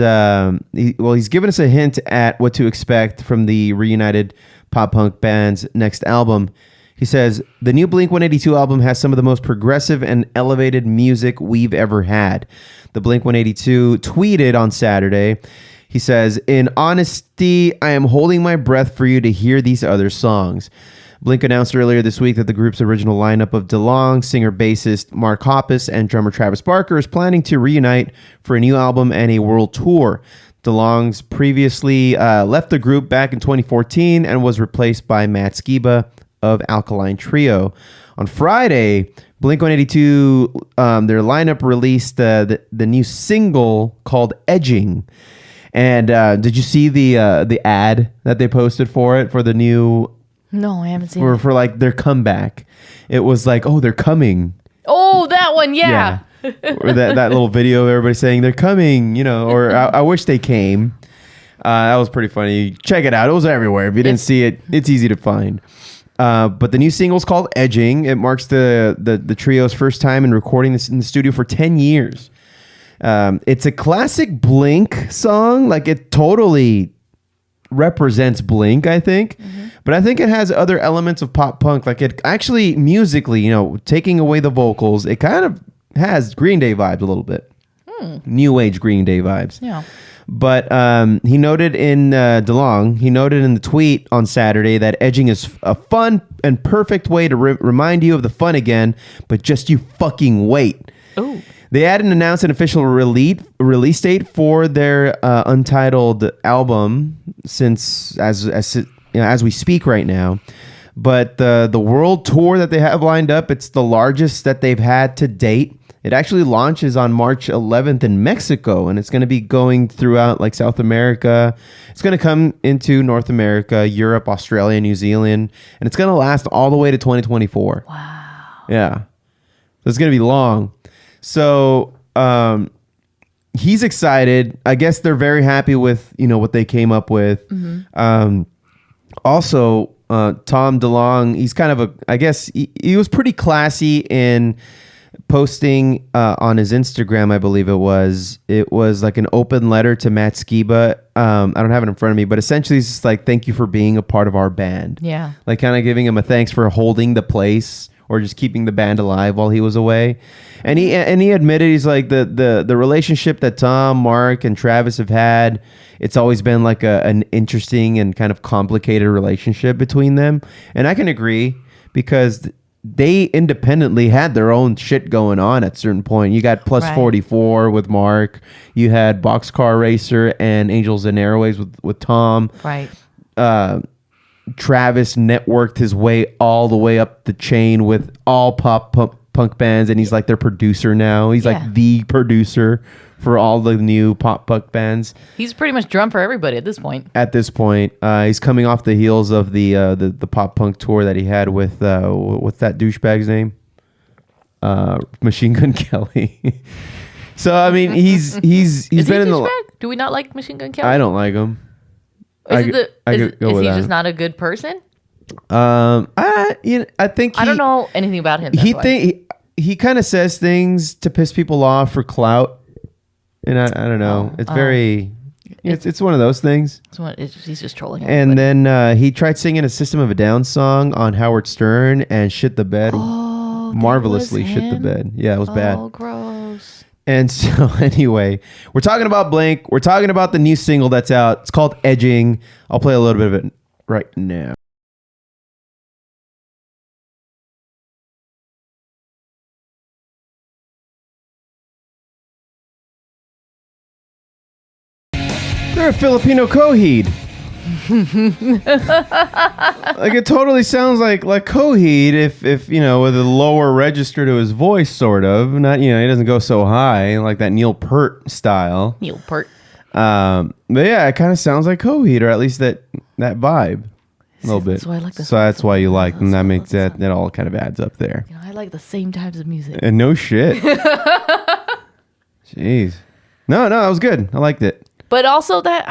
he's given us a hint at what to expect from the reunited pop punk band's next album. He says, the new Blink-182 album has some of the most progressive and elevated music we've ever had. The Blink-182 tweeted on Saturday. He says, in honesty, I am holding my breath for you to hear these other songs. Blink announced earlier this week that the group's original lineup of DeLonge, singer-bassist Mark Hoppus, and drummer Travis Barker is planning to reunite for a new album and a world tour. DeLonge previously left the group back in 2014 and was replaced by Matt Skiba of Alkaline Trio. On Friday, Blink-182, their lineup released the new single called Edging. And did you see the ad that they posted for it, for the new... No, I haven't seen it. For like their comeback. It was like, oh, they're coming. Oh, that one, yeah. Or that little video of everybody saying they're coming, or I wish they came. That was pretty funny. Check it out. It was everywhere. If you didn't see it, it's easy to find. But the new single is called Edging. It marks the trio's first time in recording this in the studio for 10 years. It's a classic Blink song. Like, it totally represents Blink, I think. Mm-hmm. But I think it has other elements of pop punk. Like, it actually musically, taking away the vocals, it kind of has Green Day vibes a little bit. New age Green Day vibes. Yeah. But he noted in DeLonge, he noted in the tweet on Saturday that Edging is a fun and perfect way to remind you of the fun again, but just you fucking wait. Oh. They hadn't announced an official release date for their untitled album since as we speak right now. But the world tour that they have lined up, it's the largest that they've had to date. It actually launches on March 11th in Mexico, and it's going to be going throughout like South America. It's going to come into North America, Europe, Australia, New Zealand, and it's going to last all the way to 2024. Wow. Yeah. So it's going to be long. So he's excited. I guess they're very happy with, what they came up with. Mm-hmm. Also, Tom DeLonge, he's kind of I guess he was pretty classy in posting on his Instagram, I believe it was like an open letter to Matt Skiba. I don't have it in front of me, but essentially it's just like, thank you for being a part of our band. Yeah. Like, kind of giving him a thanks for holding the place or just keeping the band alive while he was away. And he admitted, he's like, the relationship that Tom, Mark, and Travis have had, it's always been like an interesting and kind of complicated relationship between them. And I can agree, because they independently had their own shit going on at a certain point. You got Plus 44 with Mark. You had Boxcar Racer and Angels and Airways with Tom. Right. Travis networked his way all the way up the chain with all pop punk bands, and he's like their producer now. He's like the producer for all the new pop punk bands. He's pretty much drum for everybody at this point. He's coming off the heels of the pop punk tour that he had with what's that douchebag's name? Machine Gun Kelly. So I mean, he's Is been he in the. douchebag? Do we not like Machine Gun Kelly? I don't like him. Is he that. just not a good person? I think I don't know anything about him. he kind of says things to piss people off for clout, and I don't know. It's very. It's one of those things. He's just trolling. And then he tried singing a System of a Down song on Howard Stern and shit the bed. Marvelously shit the bed. Yeah, it was bad. Oh, gross. And so anyway, we're talking about Blink. We're talking about the new single that's out. It's called Edging. I'll play a little bit of it right now. They're a Filipino Coheed. Like it totally sounds like Coheed if you know, with a lower register to his voice, sort of. Not, you know, he doesn't go so high like that Neil Peart style. Neil Peart. But yeah, it kind of sounds like Coheed, or at least that vibe a little bit. That's why I like this. So that's why you like them. That makes that all kind of adds up there. You know, I like the same types of music. And no shit. Jeez. No, that was good. I liked it. But also that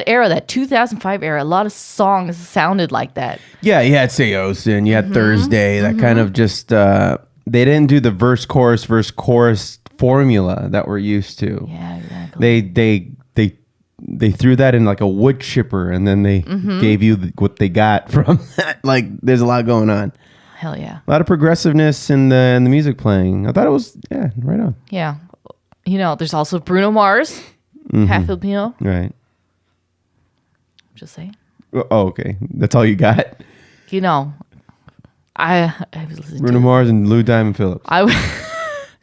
era, that 2005 era, a lot of songs sounded like that. Yeah, you had Seos and you had Thursday. That kind of just they didn't do the verse chorus formula that we're used to. Yeah, exactly. They threw that in like a wood chipper, and then they gave you what they got from that. Like, there's a lot going on. Hell yeah. A lot of progressiveness in the music playing. I thought it was right on. Yeah. You know, there's also Bruno Mars, half Filipino. Right. Just saying. Oh, okay. That's all you got? You know, I was listening Bruno Mars and Lou Diamond Phillips.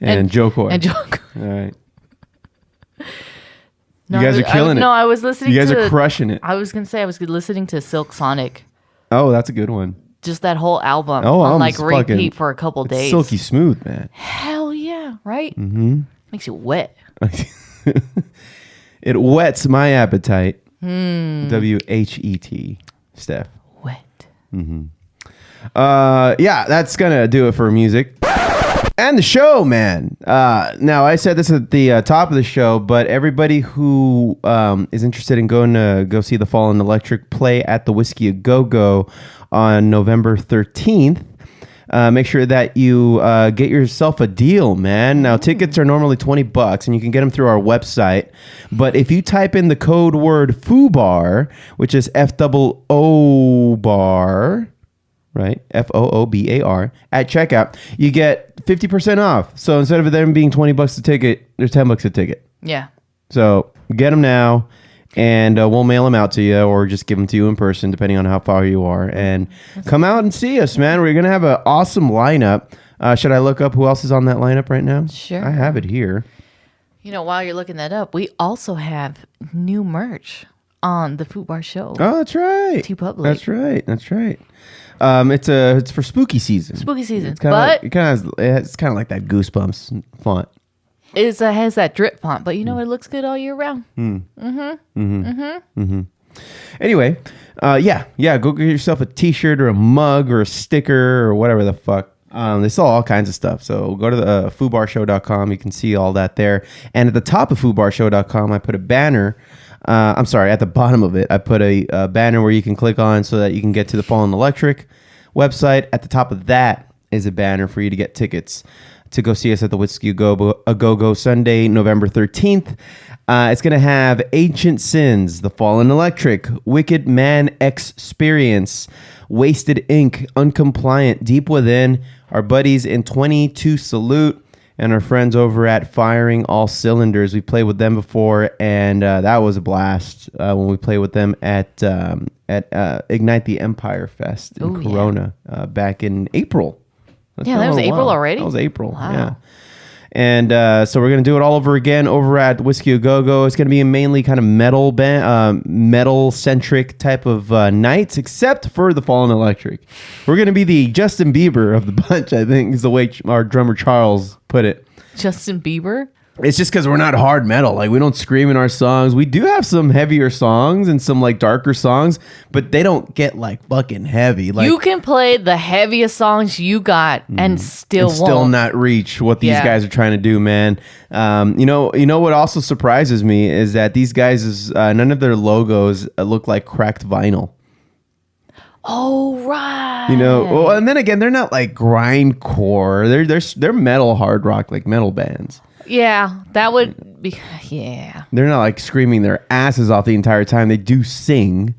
And Joe Coy. And Joe Coy. All right. No, you guys are killing it. No, I was listening to... You guys are crushing it. I was going to say, I was listening to Silk Sonic. Oh, that's a good one. Just that whole album on like repeat for a couple days. Silky smooth, man. Hell yeah, right? Mm-hmm. Makes you wet. It whets my appetite. WHET, Steph. Wet. Yeah, that's gonna do it for music and the show, man. Now, I said this at the top of the show, but everybody who is interested in going to go see the Fallen Electric play at the Whiskey A Go-Go on November 13th, make sure that you get yourself a deal, man. Now, tickets are normally $20, and you can get them through our website. But if you type in the code word FOOBAR, which is FOO bar, right? FOOBAR at checkout, you get 50% off. So instead of them being $20 a ticket, there's $10 a ticket. Yeah. So get them now, and we'll mail them out to you, or just give them to you in person, depending on how far you are. And come out and see us, man. We're going to have an awesome lineup. Should I look up who else is on that lineup right now? Sure. I have it here. You know, while you're looking that up, we also have new merch on the Food Bar Show. Oh, that's right. TeePublic. That's right. It's for spooky season. Spooky season. It's kind of like that Goosebumps font. It has that drip font, but you know, it looks good all year round. Anyway, go get yourself a t-shirt or a mug or a sticker or whatever the fuck. They sell all kinds of stuff. So go to the foodbarshow.com. You can see all that there. And at the top of foodbarshow.com, I put a banner. At the bottom of it, I put a banner where you can click on so that you can get to the Fallen Electric website. At the top of that is a banner for you to get tickets to go see us at the Whiskey A Go-Go Sunday, November 13th. It's going to have Ancient Sins, The Fallen Electric, Wicked Man Experience, Wasted Ink, Uncompliant, Deep Within, our buddies in 22 Salute, and our friends over at Firing All Cylinders. We played with them before, and that was a blast when we played with them at Ignite the Empire Fest in Corona back in April. That was April already? That was April, wow. Yeah. And so we're going to do it all over again over at Whiskey A Go-Go. It's going to be a mainly kind of metal-centric type of night, except for the Fallen Electric. We're going to be the Justin Bieber of the bunch, I think, is the way our drummer Charles put it. Justin Bieber? It's just because we're not hard metal. Like, we don't scream in our songs. We do have some heavier songs and some like darker songs, but they don't get like fucking heavy. Like, you can play the heaviest songs you got and still not reach what these guys are trying to do, man. You know what also surprises me is that these guys none of their logos look like cracked vinyl. Oh, right. You know, well, and then again, they're not like grindcore. They're metal hard rock, like metal bands. Yeah, that would be. Yeah. They're not like screaming their asses off the entire time. They do sing,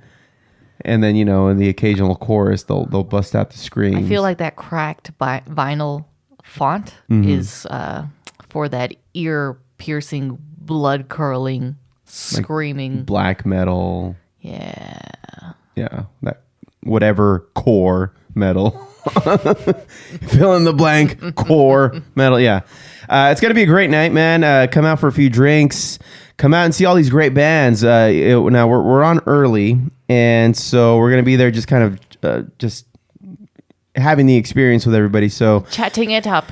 and then in the occasional chorus, they'll bust out the screams. I feel like that cracked vinyl font is for that ear piercing, blood curling, screaming black metal. Yeah. Yeah, that whatever core metal. Fill in the blank core metal. Yeah. It's going to be a great night, man. Come out for a few drinks. Come out and see all these great bands. Now we're on early, and so we're going to be there just kind of just having the experience with everybody. So Chatting it up.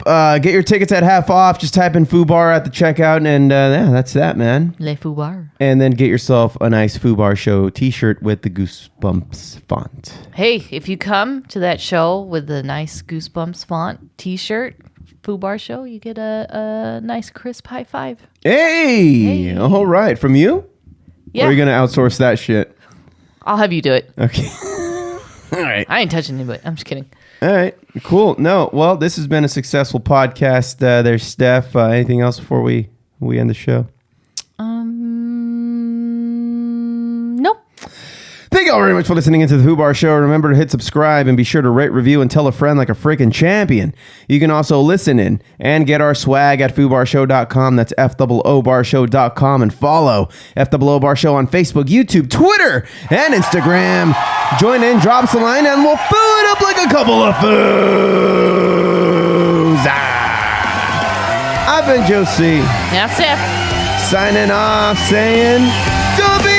Get your tickets at half off. Just type in Foo Bar at the checkout, and yeah, that's that, man. Le Foo Bar. And then get yourself a nice Foo Bar Show t-shirt with the Goosebumps font. Hey, if you come to that show with the nice Goosebumps font t-shirt, Foo Bar Show, you get a nice crisp high five. Hey! All right. From you? Yeah. Or are you going to outsource that shit? I'll have you do it. Okay. All right. I ain't touching anybody. I'm just kidding. All right. Cool. No, well, this has been a successful podcast. There's Steph. Anything else before we end the show? Nope. Thank you all very much for listening into the Foo Bar Show. Remember to hit subscribe and be sure to rate, review, and tell a friend like a freaking champion. You can also listen in and get our swag at foobarshow.com. That's FOObarshow.com. And follow FOO Bar Show on Facebook, YouTube, Twitter, and Instagram. Join in, drop us a line, and we'll fill it up like a couple of foos. I've been Joe C. Now, Steph. Signing off, saying, "Don't be